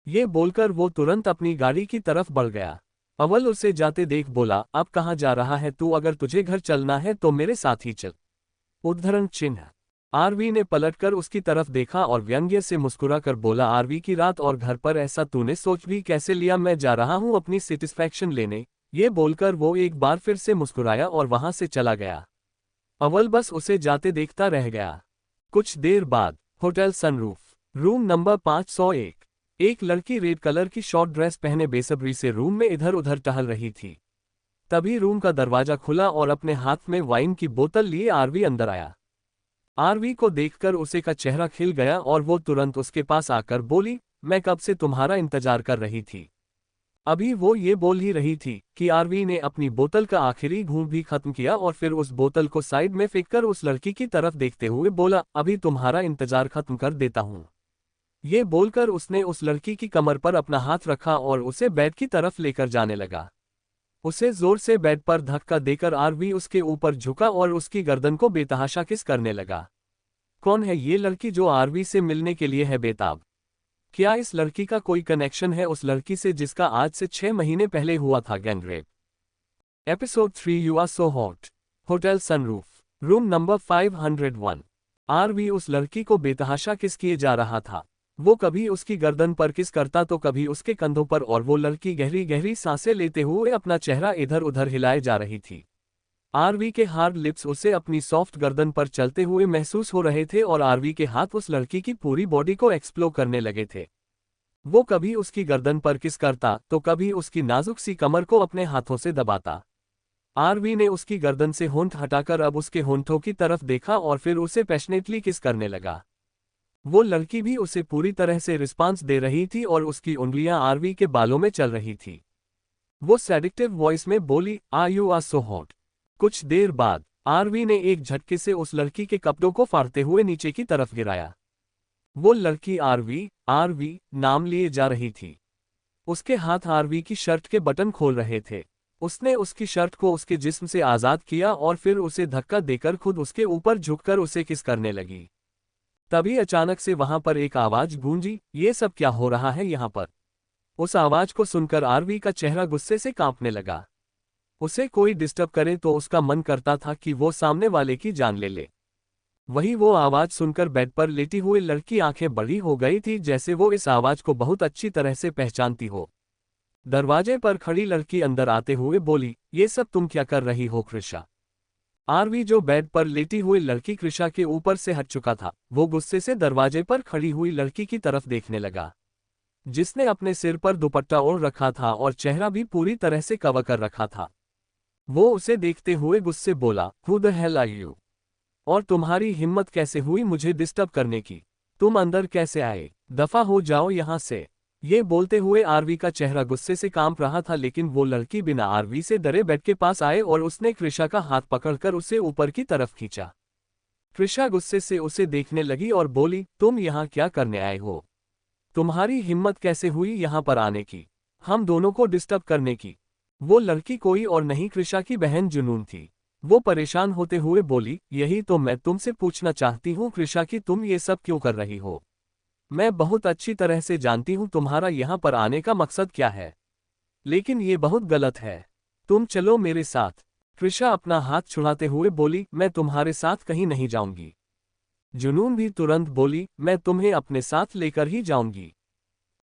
ये बोलकर वो तुरंत अपनी गाड़ी की तरफ बढ़ गया। अव्वल उसे जाते देख बोला, अब कहाँ जा रहा है तू? अगर तुझे घर चलना है तो मेरे साथ ही चल। उद्धरण चिन्ह। आरवी ने पलटकर उसकी तरफ देखा और व्यंग्य से मुस्कुराकर बोला, आरवी की रात और घर पर ऐसा तूने सोच भी कैसे लिया? मैं जा रहा हूं अपनी सेटिस्फैक्शन लेने। ये बोलकर वो एक बार फिर से मुस्कुराया और वहां से चला गया। अव्वल बस उसे जाते देखता रह गया। कुछ देर बाद होटल सनरूफ, रूम नंबर 501। एक लड़की रेड कलर की शॉर्ट ड्रेस पहने बेसब्री से रूम में इधर उधर टहल रही थी। तभी रूम का दरवाजा खुला और अपने हाथ में वाइन की बोतल लिए आरवी अंदर आया। आरवी को देखकर उसे का चेहरा खिल गया और वो तुरंत उसके पास आकर बोली, मैं कब से तुम्हारा इंतजार कर रही थी। अभी वो ये बोल ही रही थी कि आरवी ने अपनी बोतल का आखिरी घूंट भी खत्म किया और फिर उस बोतल को साइड में फेंककर उस लड़की की तरफ देखते हुए बोला, अभी तुम्हारा इंतजार खत्म कर देता हूँ। ये बोलकर उसने उस लड़की की कमर पर अपना हाथ रखा और उसे बेड की तरफ लेकर जाने लगा। उसे जोर से बेड पर धक्का देकर आरवी उसके ऊपर झुका और उसकी गर्दन को बेतहाशा किस करने लगा। कौन है ये लड़की जो आरवी से मिलने के लिए है बेताब? क्या इस लड़की का कोई कनेक्शन है उस लड़की से जिसका आज से 6 महीने पहले हुआ था gang rape? Episode 3 you are so hot. Hotel Sunroof, room number 501। Aarvi उस लड़की को बेतहाशा किस किए जा रहा था। वो कभी उसकी गर्दन पर किस करता तो कभी उसके कंधों पर, और वो लड़की गहरी गहरी सांसें लेते हुए अपना चेहरा इधर उधर हिलाए जा रही थी। आरवी के हार्ड लिप्स उसे अपनी सॉफ्ट गर्दन पर चलते हुए महसूस हो रहे थे और आरवी के हाथ उस लड़की की पूरी बॉडी को एक्सप्लोर करने लगे थे। वो कभी उसकी गर्दन पर किस करता तो कभी उसकी नाजुक सी कमर को अपने हाथों से दबाता। आरवी ने उसकी गर्दन से होंठ हटाकर अब उसके होंठों की तरफ देखा और फिर उसे पैशनेटली किस करने लगा। वो लड़की भी उसे पूरी तरह से रिस्पांस दे रही थी और उसकी उंगलियां आरवी के बालों में चल रही थी। वो सेडिक्टिव वॉइस में बोली, यू आर सो हॉट। कुछ देर बाद आरवी ने एक झटके से उस लड़की के कपड़ों को फाड़ते हुए नीचे की तरफ गिराया। वो लड़की आरवी आरवी नाम लिए जा रही थी। उसके हाथ आरवी की शर्ट के बटन खोल रहे थे। उसने उसकी शर्ट को उसके जिस्म से आजाद किया और फिर उसे धक्का देकर खुद उसके ऊपर झुककर उसे किस करने लगी। तभी अचानक से वहां पर एक आवाज गूंजी, ये सब क्या हो रहा है यहाँ पर? उस आवाज को सुनकर आरवी का चेहरा गुस्से से कांपने लगा। उसे कोई डिस्टर्ब करे तो उसका मन करता था कि वो सामने वाले की जान ले ले। वही वो आवाज सुनकर बेड पर लेटी हुई लड़की आंखें बड़ी हो गई थी, जैसे वो इस आवाज को बहुत अच्छी तरह से पहचानती हो। दरवाजे पर खड़ी लड़की अंदर आते हुए बोली, ये सब तुम क्या कर रही हो कृषा? आरवी जो बेड पर लेटी हुई लड़की कृषा के ऊपर से हट चुका था, वो गुस्से से दरवाजे पर खड़ी हुई लड़की की तरफ देखने लगा, जिसने अपने सिर पर दुपट्टा ओढ़ रखा था और चेहरा भी पूरी तरह से कवर कर रखा था। वो उसे देखते हुए गुस्से बोला, who the hell are you? और तुम्हारी हिम्मत कैसे हुई मुझे डिस्टर्ब करने की? तुम अंदर कैसे आए? दफा हो जाओ यहां से। ये बोलते हुए आरवी का चेहरा गुस्से से कांप रहा था, लेकिन वो लड़की बिना आरवी से डरे बेड के पास आए और उसने कृषा का हाथ पकड़कर उसे ऊपर की तरफ खींचा। कृषा गुस्से से उसे देखने लगी और बोली, तुम यहाँ क्या करने आए हो? तुम्हारी हिम्मत कैसे हुई यहाँ पर आने की, हम दोनों को डिस्टर्ब करने की? वो लड़की कोई और नहीं कृषा की बहन जुनून थी। वो परेशान होते हुए बोली, यही तो मैं तुमसे पूछना चाहती हूँ कृषा कि तुम ये सब क्यों कर रही हो? मैं बहुत अच्छी तरह से जानती हूँ तुम्हारा यहाँ पर आने का मकसद क्या है, लेकिन ये बहुत गलत है। तुम चलो मेरे साथ। कृषा अपना हाथ छुड़ाते हुए बोली, मैं तुम्हारे साथ कहीं नहीं जाऊंगी। जुनून भी तुरंत बोली, मैं तुम्हें अपने साथ लेकर ही जाऊंगी।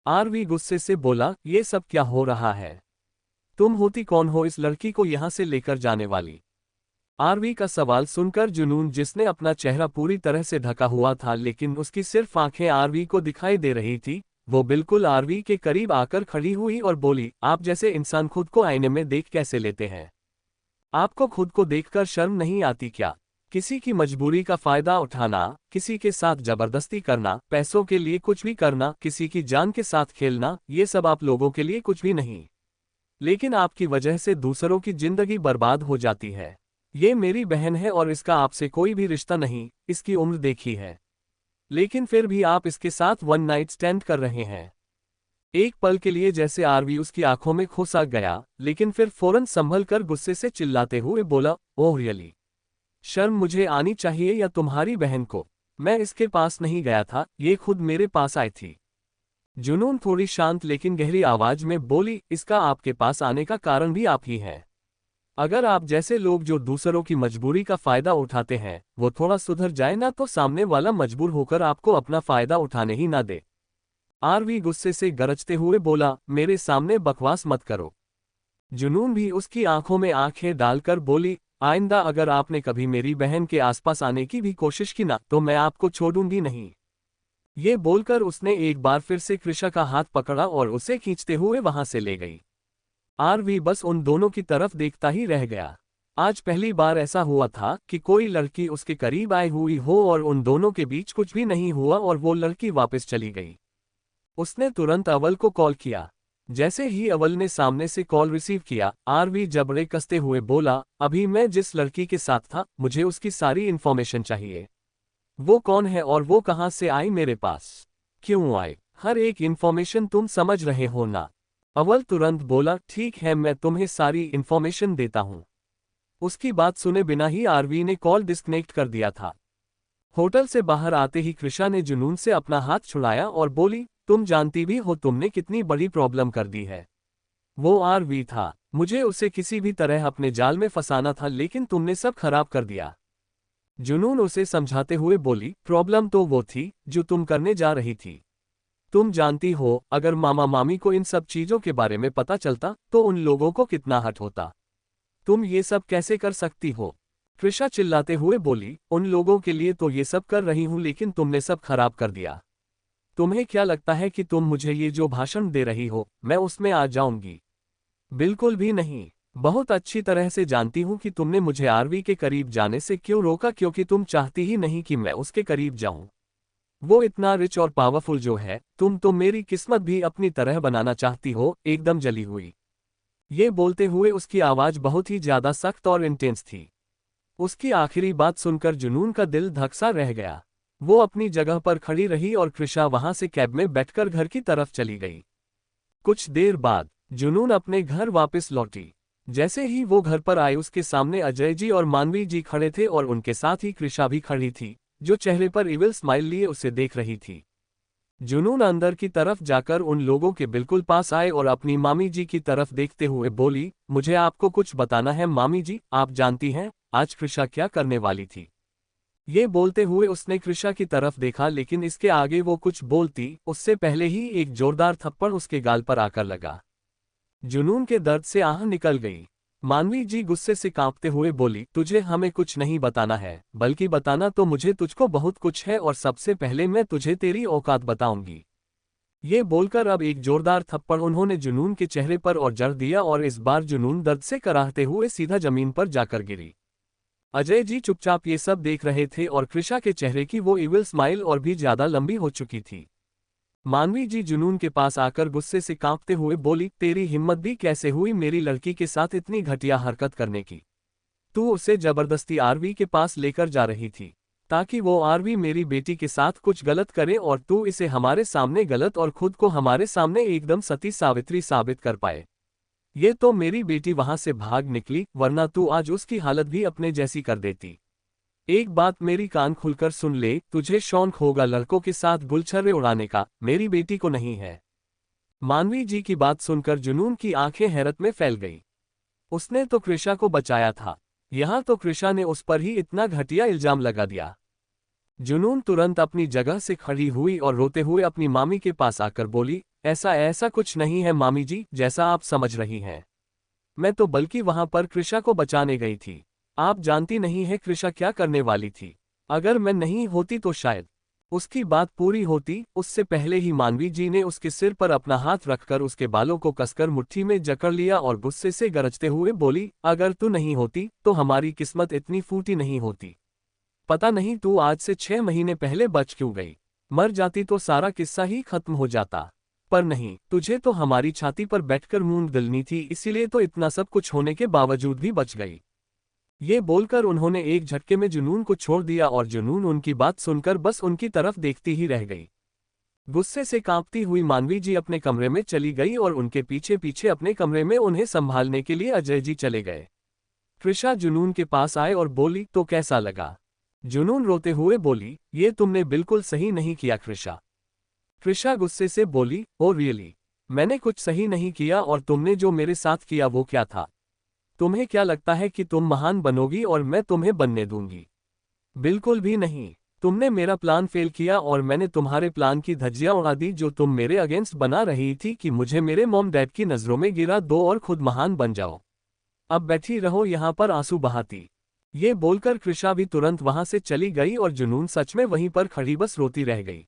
आरवी गुस्से से बोला, ये सब क्या हो रहा है? तुम होती कौन हो इस लड़की को यहाँ से लेकर जाने वाली? आरवी का सवाल सुनकर जुनून, जिसने अपना चेहरा पूरी तरह से ढका हुआ था लेकिन उसकी सिर्फ आंखें आरवी को दिखाई दे रही थी, वो बिल्कुल आरवी के करीब आकर खड़ी हुई और बोली, आप जैसे इंसान खुद को आईने में देख कैसे लेते हैं? आपको खुद को देखकर शर्म नहीं आती क्या? किसी की मजबूरी का फायदा उठाना, किसी के साथ जबरदस्ती करना, पैसों के लिए कुछ भी करना, किसी की जान के साथ खेलना, ये सब आप लोगों के लिए कुछ भी नहीं। लेकिन आपकी वजह से दूसरों की जिंदगी बर्बाद हो जाती है। ये मेरी बहन है और इसका आपसे कोई भी रिश्ता नहीं, इसकी उम्र देखी है, लेकिन फिर भी आप इसके साथ वन नाइट स्टैंड कर रहे हैं। एक पल के लिए जैसे आरवी उसकी आंखों में घुसा गया, लेकिन फिर फौरन संभल कर गुस्से से चिल्लाते हुए बोला, ओह रियली? शर्म मुझे आनी चाहिए या तुम्हारी बहन को? मैं इसके पास नहीं गया था, ये खुद मेरे पास आई थी। जुनून थोड़ी शांत लेकिन गहरी आवाज में बोली, इसका आपके पास आने का कारण भी आप ही हैं। अगर आप जैसे लोग जो दूसरों की मजबूरी का फायदा उठाते हैं वो थोड़ा सुधर जाए ना, तो सामने वाला मजबूर होकर आपको अपना फायदा उठाने ही ना दे। आरवी गुस्से से गरजते हुए बोला, मेरे सामने बकवास मत करो। जुनून भी उसकी आंखों में आंखें डालकर बोली, आइंदा अगर आपने कभी मेरी बहन के आसपास आने की भी कोशिश की ना, तो मैं आपको छोड़ूंगी नहीं। ये बोलकर उसने एक बार फिर से कृषा का हाथ पकड़ा और उसे खींचते हुए वहां से ले गई। आरवी बस उन दोनों की तरफ देखता ही रह गया। आज पहली बार ऐसा हुआ था कि कोई लड़की उसके करीब आई हुई हो और उन दोनों के बीच कुछ भी नहीं हुआ और वो लड़की वापस चली गई। उसने तुरंत अव्वल को कॉल किया। जैसे ही अव्वल ने सामने से कॉल रिसीव किया, आरवी जबड़े कसते हुए बोला, अभी मैं जिस लड़की के साथ था मुझे उसकी सारी इन्फॉर्मेशन चाहिए। वो कौन है और वो कहाँ से आई मेरे पास? क्यों आई? हर एक इन्फॉर्मेशन तुम समझ रहे हो ना? अव्वल तुरंत बोला, ठीक है मैं तुम्हें सारी इन्फॉर्मेशन देता हूं। उसकी बात सुने बिना ही आरवी ने कॉल डिस्कनेक्ट कर दिया था। होटल से बाहर आते ही कृषा ने जुनून से अपना हाथ छुड़ाया और बोली, तुम जानती भी हो तुमने कितनी बड़ी प्रॉब्लम कर दी है। वो आरवी था, मुझे उसे किसी भी तरह अपने जाल में फंसाना था, लेकिन तुमने सब खराब कर दिया। जुनून उसे समझाते हुए बोली, प्रॉब्लम तो वो थी जो तुम करने जा रही थी। तुम जानती हो अगर मामा मामी को इन सब चीजों के बारे में पता चलता तो उन लोगों को कितना हर्ट होता। तुम ये सब कैसे कर सकती हो? कृषा चिल्लाते हुए बोली, उन लोगों के लिए तो ये सब कर रही हूं, लेकिन तुमने सब खराब कर दिया। तुम्हें क्या लगता है कि तुम मुझे ये जो भाषण दे रही हो मैं उसमें आ जाऊंगी? बिल्कुल भी नहीं। बहुत अच्छी तरह से जानती हूं कि तुमने मुझे आरवी के करीब जाने से क्यों रोका, क्योंकि तुम चाहती ही नहीं कि मैं उसके करीब जाऊं। वो इतना रिच और पावरफुल जो है, तुम तो मेरी किस्मत भी अपनी तरह बनाना चाहती हो, एकदम जली हुई। ये बोलते हुए उसकी आवाज बहुत ही ज्यादा सख्त और इंटेंस थी। उसकी आखिरी बात सुनकर जुनून का दिल धक सा रह गया। वो अपनी जगह पर खड़ी रही और कृषा वहां से कैब में बैठकर घर की तरफ चली गई। कुछ देर बाद जुनून अपने घर वापस लौटी। जैसे ही वो घर पर आई उसके सामने अजय जी और मानवी जी खड़े थे और उनके साथ ही कृषा भी खड़ी थी, जो चेहरे पर इविल स्माइल लिए उसे देख रही थी। जुनून अंदर की तरफ जाकर उन लोगों के बिल्कुल पास आए और अपनी मामी जी की तरफ देखते हुए बोली, मुझे आपको कुछ बताना है मामी जी, आप जानती हैं आज कृषा क्या करने वाली थी? ये बोलते हुए उसने कृषा की तरफ देखा, लेकिन इसके आगे वो कुछ बोलती उससे पहले ही एक जोरदार थप्पड़ उसके गाल पर आकर लगा। जुनून के दर्द से आह निकल गई। मानवी जी गुस्से से कांपते हुए बोली, तुझे हमें कुछ नहीं बताना है, बल्कि बताना तो मुझे तुझको बहुत कुछ है और सबसे पहले मैं तुझे तेरी औकात बताऊंगी। ये बोलकर अब एक जोरदार थप्पड़ उन्होंने जुनून के चेहरे पर और जड़ दिया और इस बार जुनून दर्द से कराहते हुए सीधा जमीन पर जाकर गिरी। अजय जी चुपचाप ये सब देख रहे थे और कृषा के चेहरे की वो इविल स्माइल और भी ज्यादा लंबी हो चुकी थी। मानवी जी जुनून के पास आकर गुस्से से कांपते हुए बोली, तेरी हिम्मत भी कैसे हुई मेरी लड़की के साथ इतनी घटिया हरकत करने की? तू उसे जबरदस्ती आरवी के पास लेकर जा रही थी। ताकि वो आरवी मेरी बेटी के साथ कुछ गलत करे और तू इसे हमारे सामने गलत और खुद को हमारे सामने एकदम सती सावित्री साबित कर पाए। ये तो मेरी बेटी वहां से भाग निकली, वरना तू आज उसकी हालत भी अपने जैसी कर देती। एक बात मेरी कान खुलकर सुन ले, तुझे शौक होगा लड़कों के साथ गुलछर्रे उड़ाने का, मेरी बेटी को नहीं है। मानवी जी की बात सुनकर जुनून की आंखें हैरत में फैल गई। उसने तो कृषा को बचाया था, यहाँ तो कृषा ने उस पर ही इतना घटिया इल्जाम लगा दिया। जुनून तुरंत अपनी जगह से खड़ी हुई और रोते हुए अपनी मामी के पास आकर बोली, ऐसा ऐसा कुछ नहीं है मामी जी, जैसा आप समझ रही हैं। मैं तो बल्कि वहां पर कृषा को बचाने गई थी। आप जानती नहीं है कृषा क्या करने वाली थी। अगर मैं नहीं होती तो शायद उसकी बात पूरी होती। उससे पहले ही मानवी जी ने उसके सिर पर अपना हाथ रखकर उसके बालों को कसकर मुट्ठी में जकड़ लिया और गुस्से से गरजते हुए बोली, अगर तू नहीं होती तो हमारी किस्मत इतनी फूटी नहीं होती। पता नहीं तू आज से 6 महीने पहले बच क्यों गई। मर जाती तो सारा किस्सा ही खत्म हो जाता। पर नहीं, तुझे तो हमारी छाती पर बैठकर मूंग दलनी थी, इसीलिए तो इतना सब कुछ होने के बावजूद भी बच गई। ये बोलकर उन्होंने एक झटके में जुनून को छोड़ दिया और जुनून उनकी बात सुनकर बस उनकी तरफ देखती ही रह गई। गुस्से से कांपती हुई मानवी जी अपने कमरे में चली गई और उनके पीछे पीछे अपने कमरे में उन्हें संभालने के लिए अजय जी चले गए। कृषा जुनून के पास आए और बोली, तो कैसा लगा। जुनून रोते हुए बोली, ये तुमने बिल्कुल सही नहीं किया कृषा। कृषा गुस्से से बोली, ओ रियली, मैंने कुछ सही नहीं किया और तुमने जो मेरे साथ किया वो क्या था। तुम्हें क्या लगता है कि तुम महान बनोगी और मैं तुम्हें बनने दूंगी। बिल्कुल भी नहीं। तुमने मेरा प्लान फेल किया और मैंने तुम्हारे प्लान की धज्जियां उड़ा दी जो तुम मेरे अगेंस्ट बना रही थी कि मुझे मेरे मॉम डैड की नजरों में गिरा दो और खुद महान बन जाओ। अब बैठी रहो यहाँ पर आंसू बहाती। ये बोलकर कृषा भी तुरंत वहां से चली गई और जुनून सच में वहीं पर खड़ी बस रोती रह गई।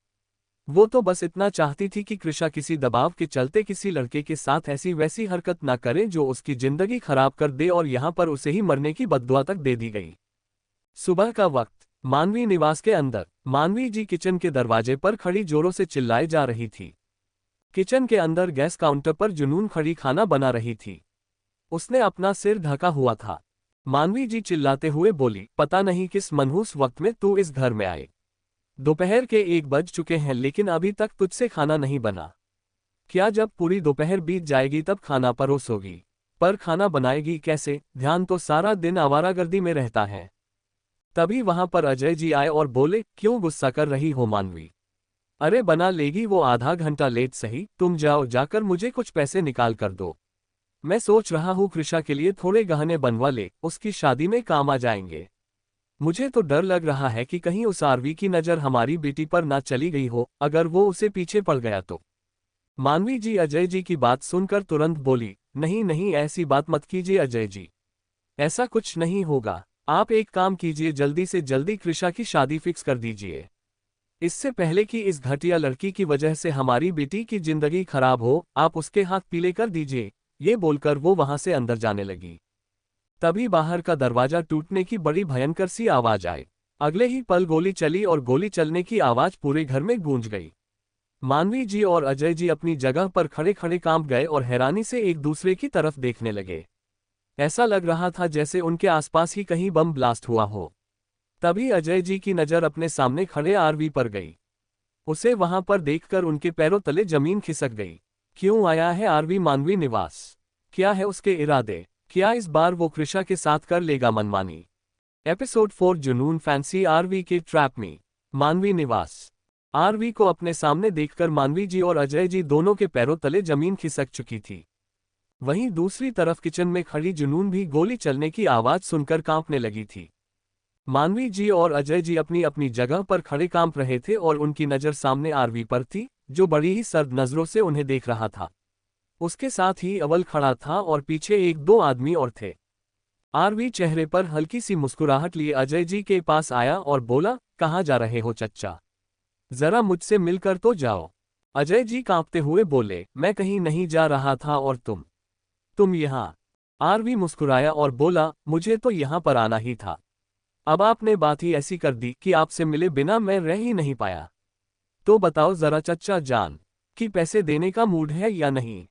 वो तो बस इतना चाहती थी कि कृषा किसी दबाव के चलते किसी लड़के के साथ ऐसी वैसी हरकत ना करे जो उसकी जिंदगी खराब कर दे, और यहाँ पर उसे ही मरने की बद्दुआ तक दे दी गई। सुबह का वक्त, मानवी निवास के अंदर मानवी जी किचन के दरवाजे पर खड़ी जोरों से चिल्लाए जा रही थी। किचन के अंदर गैस काउंटर पर जुनून खड़ी खाना बना रही थी। उसने अपना सिर ढका हुआ था। मानवी जी चिल्लाते हुए बोली, पता नहीं किस मनहूस वक्त में तू इस घर में आए। दोपहर के 1 बज चुके हैं लेकिन अभी तक तुझसे खाना नहीं बना। क्या जब पूरी दोपहर बीत जाएगी तब खाना परोसोगी? पर खाना बनाएगी कैसे? ध्यान तो सारा दिन आवारागर्दी में रहता है। तभी वहां पर अजय जी आए और बोले, क्यों गुस्सा कर रही हो मानवी? अरे बना लेगी वो आधा घंटा लेट सही, तुम जाओ, जाकर मुझे कुछ पैसे निकाल कर दो। मैं सोच रहा हूँ कृषा के लिए थोड़े गहने बनवा ले, उसकी शादी में काम आ जाएंगे। मुझे तो डर लग रहा है कि कहीं उस आरवी की नज़र हमारी बेटी पर ना चली गई हो, अगर वो उसे पीछे पड़ गया तो। मानवी जी अजय जी की बात सुनकर तुरंत बोली, नहीं नहीं, ऐसी बात मत कीजिए अजय जी, ऐसा कुछ नहीं होगा। आप एक काम कीजिए, जल्दी से जल्दी कृषा की शादी फिक्स कर दीजिए, इससे पहले कि इस घटिया लड़की की वजह से हमारी बेटी की जिंदगी खराब हो। आप उसके हाथ पीले कर दीजिए। ये बोलकर वो वहां से अंदर जाने लगी। तभी बाहर का दरवाजा टूटने की बड़ी भयंकर सी आवाज आई। अगले ही पल गोली चली और गोली चलने की आवाज पूरे घर में गूंज गई। मानवी जी और अजय जी अपनी जगह पर खड़े खड़े कांप गए और हैरानी से एक दूसरे की तरफ देखने लगे। ऐसा लग रहा था जैसे उनके आसपास ही कहीं बम ब्लास्ट हुआ हो। तभी अजय जी की नज़र अपने सामने खड़े आरवी पर गई। उसे वहां पर देखकर उनके पैरों तले जमीन खिसक गई। क्यों आया है आरवी मानवी निवास? क्या है उसके इरादे? क्या इस बार वो कृषा के साथ कर लेगा मनमानी? एपिसोड 4 जुनून फैंसी आरवी के ट्रैप में। मानवी निवास। आरवी को अपने सामने देखकर मानवी जी और अजय जी दोनों के पैरों तले जमीन खिसक चुकी थी। वहीं दूसरी तरफ किचन में खड़ी जुनून भी गोली चलने की आवाज सुनकर कांपने लगी थी। मानवी जी और अजय जी अपनी अपनी जगह पर खड़े कांप रहे थे और उनकी नज़र सामने आरवी पर थी, जो बड़ी ही सर्द नजरों से उन्हें देख रहा था। उसके साथ ही अवल खड़ा था और पीछे 1-2 आदमी और थे। आरवी चेहरे पर हल्की सी मुस्कुराहट लिए अजय जी के पास आया और बोला, कहाँ जा रहे हो चच्चा? जरा मुझसे मिलकर तो जाओ। अजय जी कांपते हुए बोले, मैं कहीं नहीं जा रहा था, और तुम यहाँ? आरवी मुस्कुराया और बोला, मुझे तो यहाँ पर आना ही था। अब आपने बात ही ऐसी कर दी कि आपसे मिले बिना मैं रह ही नहीं पाया। तो बताओ जरा चच्चा जान, कि पैसे देने का मूड है या नहीं?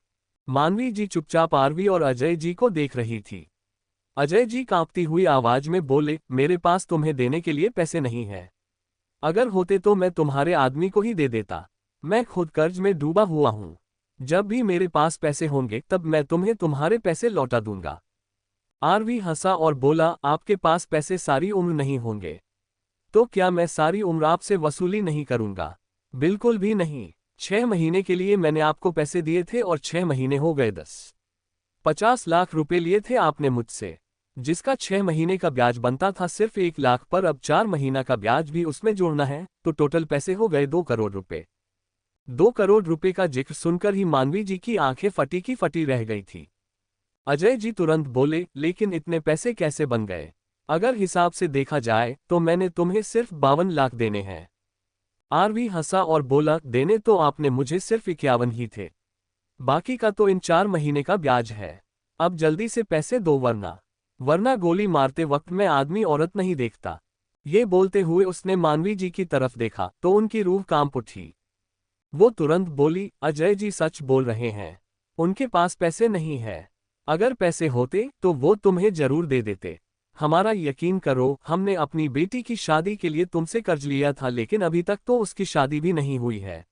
मानवी जी चुपचाप आरवी और अजय जी को देख रही थी। अजय जी कांपती हुई आवाज में बोले, मेरे पास तुम्हें देने के लिए पैसे नहीं है। अगर होते तो मैं तुम्हारे आदमी को ही दे देता। मैं खुद कर्ज में डूबा हुआ हूं। जब भी मेरे पास पैसे होंगे तब मैं तुम्हें तुम्हारे पैसे लौटा दूंगा। आरवी हंसा और बोला, आपके पास पैसे सारी उम्र नहीं होंगे। तो क्या मैं सारी उम्र आपसे वसूली नहीं करूंगा? बिल्कुल भी नहीं। 6 महीने के लिए मैंने आपको पैसे दिए थे और 6 महीने हो गए। 50 लाख रुपए लिए थे आपने मुझसे, जिसका 6 महीने का ब्याज बनता था सिर्फ 1 लाख, पर अब 4 महीना का ब्याज भी उसमें जोड़ना है, तो टोटल पैसे हो गए 2 करोड़ रुपए। 2 करोड़ रुपए का जिक्र सुनकर ही मानवी जी की आंखें फटी की फटी रह गई थी। अजय जी तुरंत बोले, लेकिन इतने पैसे कैसे बन गए? अगर हिसाब से देखा जाए तो मैंने तुम्हें सिर्फ 52 लाख देने हैं। आरवी हंसा और बोला, देने तो आपने मुझे सिर्फ 51 ही थे। बाकी का तो इन 4 महीने का ब्याज है। अब जल्दी से पैसे दो, वरना गोली मारते वक्त मैं आदमी औरत नहीं देखता। ये बोलते हुए उसने मानवी जी की तरफ देखा तो उनकी रूह कांप उठी। वो तुरंत बोली, अजय जी सच बोल रहे हैं, उनके पास पैसे नहीं है। अगर पैसे होते तो वो तुम्हें जरूर दे देते। हमारा यकीन करो, हमने अपनी बेटी की शादी के लिए तुमसे कर्ज लिया था, लेकिन अभी तक तो उसकी शादी भी नहीं हुई है।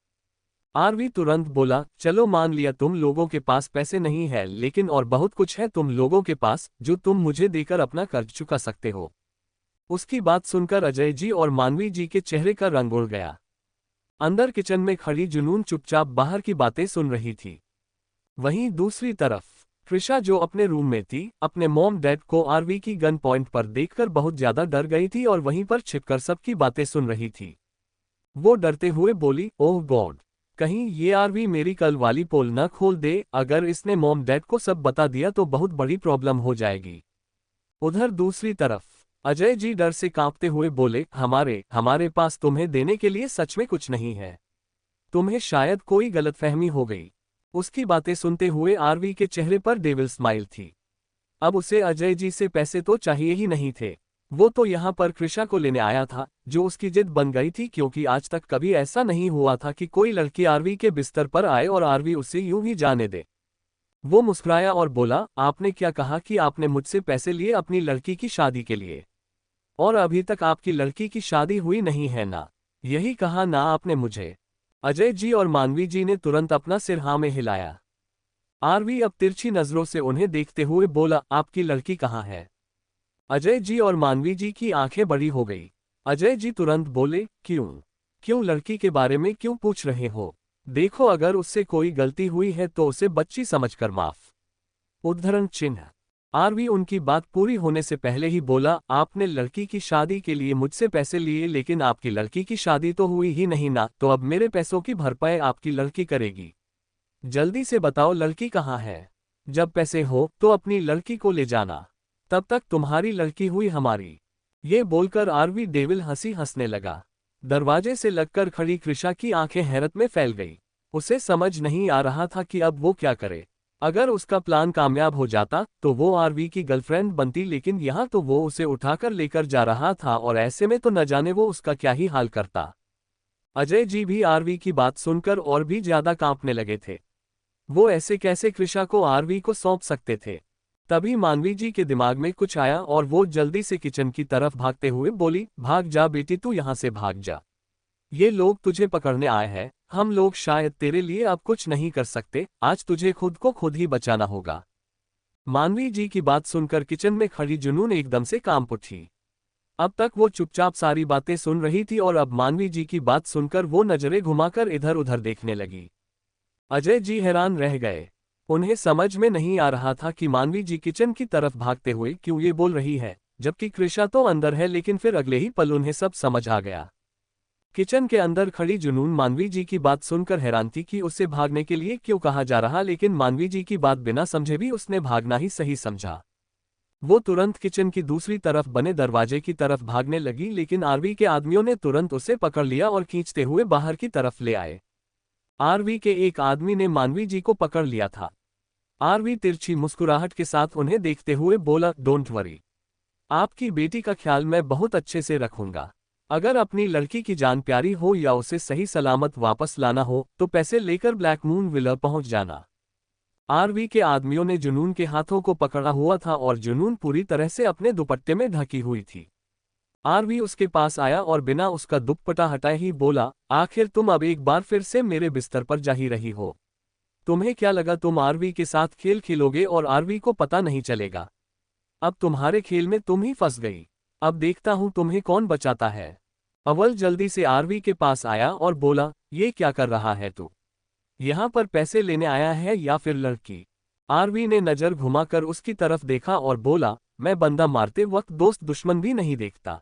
आरवी तुरंत बोला, चलो मान लिया तुम लोगों के पास पैसे नहीं है, लेकिन और बहुत कुछ है तुम लोगों के पास जो तुम मुझे देकर अपना कर्ज चुका सकते हो। उसकी बात सुनकर अजय जी और मानवी जी के चेहरे का रंग उड़ गया। अंदर किचन में खड़ी जुनून चुपचाप बाहर की बातें सुन रही थी। वहीं दूसरी तरफ त्रिशा, जो अपने रूम में थी, अपने मॉम डैड को आरवी की गन पॉइंट पर देखकर बहुत ज्यादा डर गई थी और वहीं पर छिपकर सबकी बातें सुन रही थी। वो डरते हुए बोली, ओह गॉड, कहीं ये आरवी मेरी कल वाली पोल न खोल दे। अगर इसने मॉम डैड को सब बता दिया तो बहुत बड़ी प्रॉब्लम हो जाएगी। उधर दूसरी तरफ अजय जी डर से कांपते हुए बोले, हमारे पास तुम्हें देने के लिए सच में कुछ नहीं है। तुम्हें शायद कोई गलतफहमी हो गई। उसकी बातें सुनते हुए आरवी के चेहरे पर डेविल स्माइल थी। अब उसे अजय जी से पैसे तो चाहिए ही नहीं थे। वो तो यहाँ पर कृषा को लेने आया था, जो उसकी जिद बन गई थी, क्योंकि आज तक कभी ऐसा नहीं हुआ था कि कोई लड़की आरवी के बिस्तर पर आए और आरवी उसे यूं ही जाने दे। वो मुस्कुराया और बोला, आपने क्या कहा कि आपने मुझसे पैसे लिए अपनी लड़की की शादी के लिए? और अभी तक आपकी लड़की की शादी हुई नहीं है ना? यही कहा ना आपने मुझे? अजय जी और मानवी जी ने तुरंत अपना सिर हाँ में हिलाया। आरवी अब तिरछी नजरों से उन्हें देखते हुए बोला, आपकी लड़की कहाँ है? अजय जी और मानवी जी की आंखें बड़ी हो गई। अजय जी तुरंत बोले, क्यों लड़की के बारे में क्यों पूछ रहे हो? देखो, अगर उससे कोई गलती हुई है तो उसे बच्ची समझकर माफ। उद्धरण चिन्ह। आरवी उनकी बात पूरी होने से पहले ही बोला, आपने लड़की की शादी के लिए मुझसे पैसे लिए, लेकिन आपकी लड़की की शादी तो हुई ही नहीं ना, तो अब मेरे पैसों की भरपाई आपकी लड़की करेगी। जल्दी से बताओ लड़की कहाँ है? जब पैसे हो तो अपनी लड़की को ले जाना, तब तक तुम्हारी लड़की हुई हमारी। ये बोलकर आरवी डेविल हंसी हंसने लगा। दरवाजे से लगकर खड़ी कृषा की आंखें हैरत में फैल गई। उसे समझ नहीं आ रहा था कि अब वो क्या करे। अगर उसका प्लान कामयाब हो जाता तो वो आरवी की गर्लफ्रेंड बनती, लेकिन यहाँ तो वो उसे उठाकर लेकर जा रहा था और ऐसे में तो न जाने वो उसका क्या ही हाल करता। अजय जी भी आरवी की बात सुनकर और भी ज्यादा कांपने लगे थे। वो ऐसे कैसे कृषा को आरवी को सौंप सकते थे? तभी मानवी जी के दिमाग में कुछ आया और वो जल्दी से किचन की तरफ भागते हुए बोली, भाग जा बेटी, तू यहाँ से भाग जा। ये लोग तुझे पकड़ने आए हैं, हम लोग शायद तेरे लिए अब कुछ नहीं कर सकते, आज तुझे खुद को खुद ही बचाना होगा। मानवी जी की बात सुनकर किचन में खड़ी जुनून एकदम से कांप उठी। अब तक वो चुपचाप सारी बातें सुन रही थी और अब मानवी जी की बात सुनकर वो नजरें घुमाकर इधर उधर देखने लगी। अजय जी हैरान रह गए। उन्हें समझ में नहीं आ रहा था कि मानवी जी किचन की तरफ भागते हुए क्यों ये बोल रही है, जबकि कृषा तो अंदर है, लेकिन फिर अगले ही पल उन्हें सब समझ आ गया। किचन के अंदर खड़ी जुनून मानवी जी की बात सुनकर हैरान थी कि उसे भागने के लिए क्यों कहा जा रहा, लेकिन मानवी जी की बात बिना समझे भी उसने भागना ही सही समझा। वो तुरंत किचन की दूसरी तरफ बने दरवाजे की तरफ भागने लगी, लेकिन आरवी के आदमियों ने तुरंत उसे पकड़ लिया और खींचते हुए बाहर की तरफ ले आए। आरवी के एक आदमी ने मानवी जी को पकड़ लिया था। आरवी तिरछी मुस्कुराहट के साथ उन्हें देखते हुए बोला, डोंट वरी, आपकी बेटी का ख्याल मैं बहुत अच्छे से रखूंगा। अगर अपनी लड़की की जान प्यारी हो या उसे सही सलामत वापस लाना हो तो पैसे लेकर ब्लैक मून विला पहुंच जाना। आरवी के आदमियों ने जुनून के हाथों को पकड़ा हुआ था और जुनून पूरी तरह से अपने दुपट्टे में ढकी हुई थी। आरवी उसके पास आया और बिना उसका दुपट्टा हटाए ही बोला, आखिर तुम अब एक बार फिर से मेरे बिस्तर पर जा ही रही हो। तुम्हें क्या लगा तुम आरवी के साथ खेल खेलोगे और आरवी को पता नहीं चलेगा? अब तुम्हारे खेल में तुम ही फंस गई। अब देखता हूं तुम्हें कौन बचाता है। अव्वल जल्दी से आरवी के पास आया और बोला, ये क्या कर रहा है तू? यहां पर पैसे लेने आया है या फिर लड़की? आरवी ने नजर घुमाकर उसकी तरफ देखा और बोला, मैं बंदा मारते वक्त दोस्त दुश्मन भी नहीं देखता।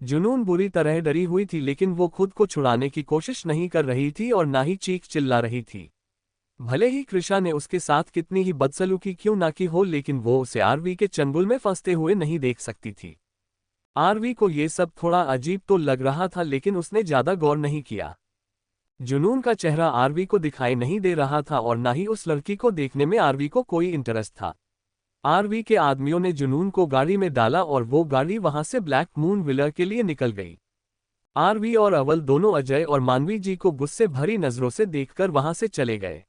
जुनून बुरी तरह डरी हुई थी लेकिन वो खुद को छुड़ाने की कोशिश नहीं कर रही थी और ना ही चीख चिल्ला रही थी। भले ही कृषा ने उसके साथ कितनी ही बदसलूकी क्यों ना की हो लेकिन वो उसे आरवी के चंगुल में फंसते हुए नहीं देख सकती थी। आरवी को ये सब थोड़ा अजीब तो लग रहा था लेकिन उसने ज्यादा गौर नहीं किया। जुनून का चेहरा आरवी को दिखाई नहीं दे रहा था और ना ही उस लड़की को देखने में आरवी को कोई इंटरेस्ट था। आरवी के आदमियों ने जुनून को गाड़ी में डाला और वो गाड़ी वहां से ब्लैक मून विला के लिए निकल गई। आरवी और अव्वल दोनों अजय और मानवी जी को गुस्से भरी नजरों से देखकर वहां से चले गए।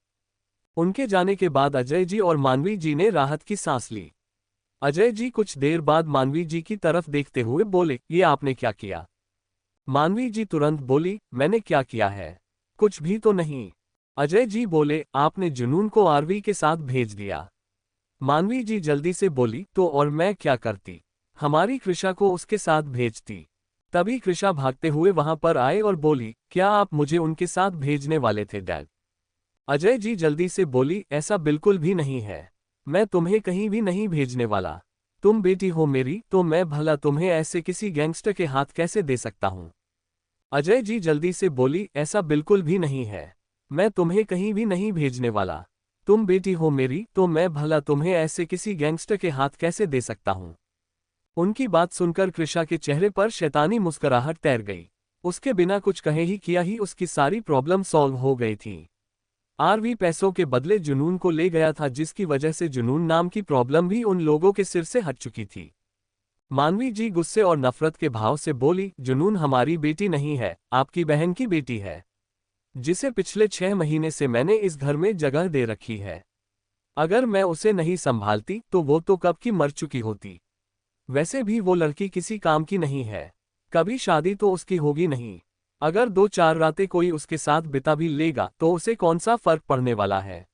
उनके जाने के बाद अजय जी और मानवी जी ने राहत की सांस ली। अजय जी कुछ देर बाद मानवी जी की तरफ देखते हुए बोले, ये आपने क्या किया? मानवी जी तुरंत बोली, मैंने क्या किया है? कुछ भी तो नहीं। अजय जी बोले, आपने जुनून को आरवी के साथ भेज दिया। मानवी जी जल्दी से बोली, तो और मैं क्या करती? हमारी कृषा को उसके साथ भेजती। तभी कृषा भागते हुए वहां पर आए और बोली, क्या आप मुझे उनके साथ भेजने वाले थे डैड? अजय जी जल्दी से बोली, ऐसा बिल्कुल भी नहीं है। मैं तुम्हें कहीं भी नहीं भेजने वाला। तुम बेटी हो मेरी, तो मैं भला तुम्हें ऐसे किसी गैंगस्टर के हाथ कैसे दे सकता हूं? अजय जी जल्दी से बोली, ऐसा बिल्कुल भी नहीं है। मैं तुम्हें कहीं भी नहीं भेजने वाला। तुम बेटी हो मेरी, तो मैं भला तुम्हें ऐसे किसी गैंगस्टर के हाथ कैसे दे सकता हूं? उनकी बात सुनकर कृषा के चेहरे पर शैतानी मुस्कुराहट तैर गई। उसके बिना कुछ कहे ही किया ही उसकी सारी प्रॉब्लम सॉल्व हो गई थी। आरवी पैसों के बदले जुनून को ले गया था जिसकी वजह से जुनून नाम की प्रॉब्लम भी उन लोगों के सिर से हट चुकी थी। मानवी जी गुस्से और नफरत के भाव से बोली, जुनून हमारी बेटी नहीं है, आपकी बहन की बेटी है, जिसे पिछले 6 महीने से मैंने इस घर में जगह दे रखी है। अगर मैं उसे नहीं संभालती तो वो तो कब की मर चुकी होती। वैसे भी वो लड़की किसी काम की नहीं है, कभी शादी तो उसकी होगी नहीं। अगर 2-4 रातें कोई उसके साथ बिता भी लेगा तो उसे कौन सा फर्क पड़ने वाला है।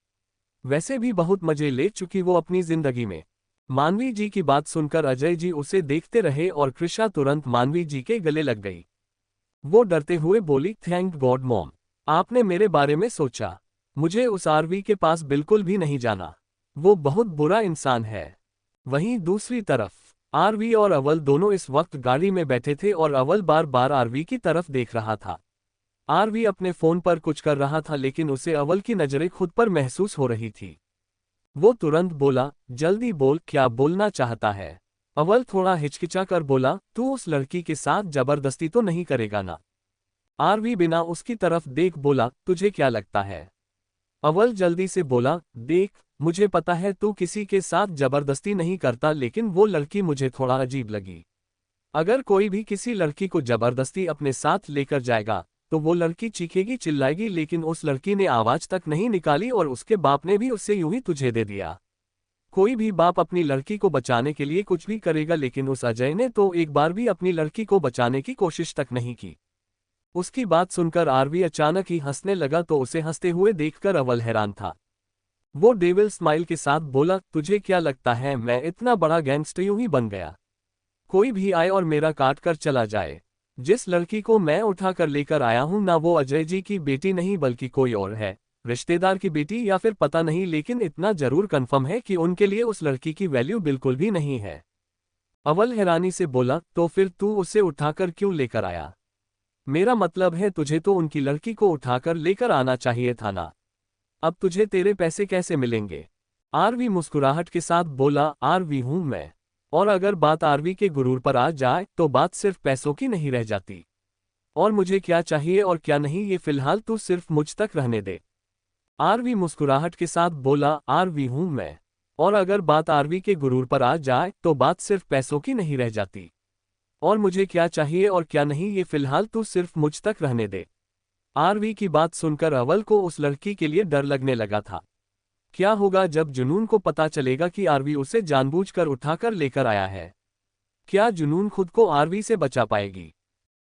वैसे भी बहुत मजे ले चुकी वो अपनी जिंदगी में। मानवी जी की बात सुनकर अजय जी उसे देखते रहे और कृषा तुरंत मानवी जी के गले लग गई। वो डरते हुए बोली, थैंक गॉड मॉम, आपने मेरे बारे में सोचा। मुझे उस आरवी के पास बिल्कुल भी नहीं जाना, वो बहुत बुरा इंसान है। वहीं दूसरी तरफ आरवी और अव्वल दोनों इस वक्त गाड़ी में बैठे थे और अव्वल बार बार आरवी की तरफ देख रहा था। आरवी अपने फोन पर कुछ कर रहा था लेकिन उसे अव्वल की नजरें खुद पर महसूस हो रही थी। वो तुरंत बोला, जल्दी बोल, क्या बोलना चाहता है? अव्वल थोड़ा हिचकिचा कर बोला, तू उस लड़की के साथ जबरदस्ती तो नहीं करेगा ना? आरवी बिना उसकी तरफ देख बोला, तुझे क्या लगता है? अव्वल जल्दी से बोला, देख, मुझे पता है तू किसी के साथ जबरदस्ती नहीं करता लेकिन वो लड़की मुझे थोड़ा अजीब लगी। अगर कोई भी किसी लड़की को जबरदस्ती अपने साथ लेकर जाएगा तो वो लड़की चीखेगी चिल्लाएगी लेकिन उस लड़की ने आवाज तक नहीं निकाली और उसके बाप ने भी उससे यूं ही तुझे दे दिया। कोई भी बाप अपनी लड़की को बचाने के लिए कुछ भी करेगा लेकिन उस अजय ने तो एक बार भी अपनी लड़की को बचाने की कोशिश तक नहीं की। उसकी बात सुनकर आरवी अचानक ही हंसने लगा तो उसे हंसते हुए देखकर अव्वल हैरान था। वो डेविल स्माइल के साथ बोला, तुझे क्या लगता है मैं इतना बड़ा गैंगस्टर यूं ही बन गया? कोई भी आए और मेरा काट कर चला जाए। जिस लड़की को मैं उठाकर लेकर आया हूं ना वो अजय जी की बेटी नहीं बल्कि कोई और है, रिश्तेदार की बेटी या फिर पता नहीं, लेकिन इतना जरूर कंफर्म है कि उनके लिए उस लड़की की वैल्यू बिल्कुल भी नहीं है। अव्वल हैरानी से बोला, तो फिर तू उसे उठाकर क्यों लेकर आया? मेरा मतलब है तुझे तो उनकी लड़की को उठाकर लेकर आना चाहिए था ना। अब तुझे तेरे पैसे कैसे मिलेंगे? आरवी मुस्कुराहट के साथ बोला, आरवी हूं मैं, और अगर बात आरवी के गुरूर पर आ जाए तो बात सिर्फ पैसों की नहीं रह जाती। और मुझे क्या चाहिए और क्या नहीं ये फिलहाल तू सिर्फ मुझ तक रहने दे। आरवी मुस्कुराहट के साथ बोला, आरवी हूं मैं, और अगर बात आरवी के गुरूर पर आ जाए तो बात सिर्फ पैसों की नहीं रह जाती। और मुझे क्या चाहिए और क्या नहीं ये फिलहाल तू सिर्फ मुझ तक रहने दे। आरवी की बात सुनकर अव्वल को उस लड़की के लिए डर लगने लगा था। क्या होगा जब जुनून को पता चलेगा कि आरवी उसे जानबूझकर उठाकर लेकर आया है? क्या जुनून खुद को आरवी से बचा पाएगी?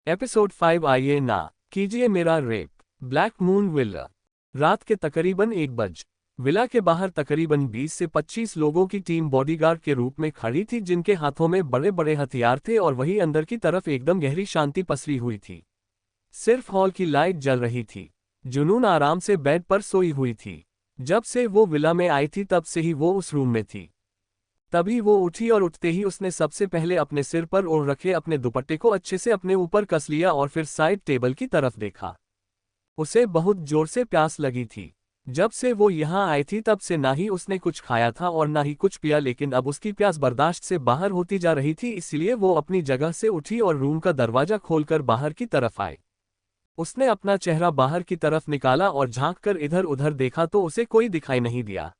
एपिसोड 5। आइए ना कीजिए मेरा रेप। Black moon villa. रात के तकरीबन 1 बज विला के बाहर तकरीबन 20 से 25 लोगों की टीम बॉडीगार्ड के रूप में खड़ी थी, जिनके हाथों में बड़े बड़े हथियार थे और वहीं अंदर की तरफ एकदम गहरी शांति पसरी हुई थी। सिर्फ हॉल की लाइट जल रही थी। जुनून आराम से बेड पर सोई हुई थी। जब से वो विला में आई थी तब से ही वो उस रूम में थी। तभी वो उठी और उठते ही उसने सबसे पहले अपने सिर पर ओढ़ रखे अपने दुपट्टे को अच्छे से अपने ऊपर कस लिया और फिर साइड टेबल की तरफ देखा। उसे बहुत जोर से प्यास लगी थी। जब से वो यहाँ आई थी तब से ना ही उसने कुछ खाया था और ना ही कुछ पिया, लेकिन अब उसकी प्यास बर्दाश्त से बाहर होती जा रही थी, इसलिए वो अपनी जगह से उठी और रूम का दरवाजा खोलकर बाहर की तरफ आई। उसने अपना चेहरा बाहर की तरफ निकाला और झांककर इधर उधर देखा तो उसे कोई दिखाई नहीं दिया।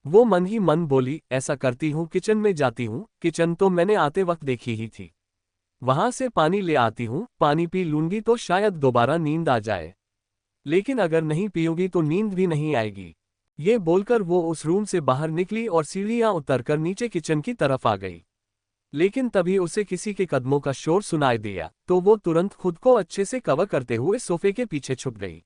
वो मन ही मन बोली, ऐसा करती हूँ किचन में जाती हूँ, किचन तो मैंने आते वक्त देखी ही थी। वहां से पानी ले आती हूँ, पानी पी लूंगी तो शायद दोबारा नींद आ जाए, लेकिन अगर नहीं पीऊंगी तो नींद भी नहीं आएगी। ये बोलकर वो उस रूम से बाहर निकली और सीढ़ियां उतरकर नीचे किचन की तरफ आ गई। लेकिन तभी उसे किसी के कदमों का शोर सुनाई दिया तो वो तुरंत खुद को अच्छे से कवर करते हुए सोफे के पीछे छुप गई।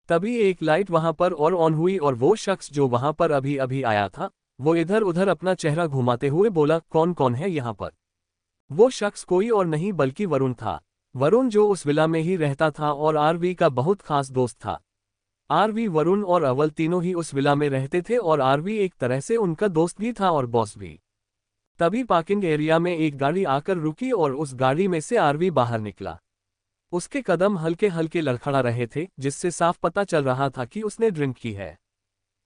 तभी एक लाइट वहां पर और ऑन हुई और वो शख्स जो वहां पर अभी अभी आया था, वो इधर उधर अपना चेहरा घुमाते हुए बोला, कौन कौन है यहाँ पर? वो शख्स कोई और नहीं बल्कि वरुण था। वरुण जो उस विला में ही रहता था और आरवी का बहुत खास दोस्त था। आरवी, वरुण और अव्वल तीनों ही उस विला में रहते थे और आरवी एक तरह से उनका दोस्त भी था और बॉस भी। तभी पार्किंग एरिया में एक गाड़ी आकर रुकी और उस गाड़ी में से आरवी बाहर निकला। उसके कदम हल्के हल्के लड़खड़ा रहे थे, जिससे साफ पता चल रहा था कि उसने ड्रिंक की है।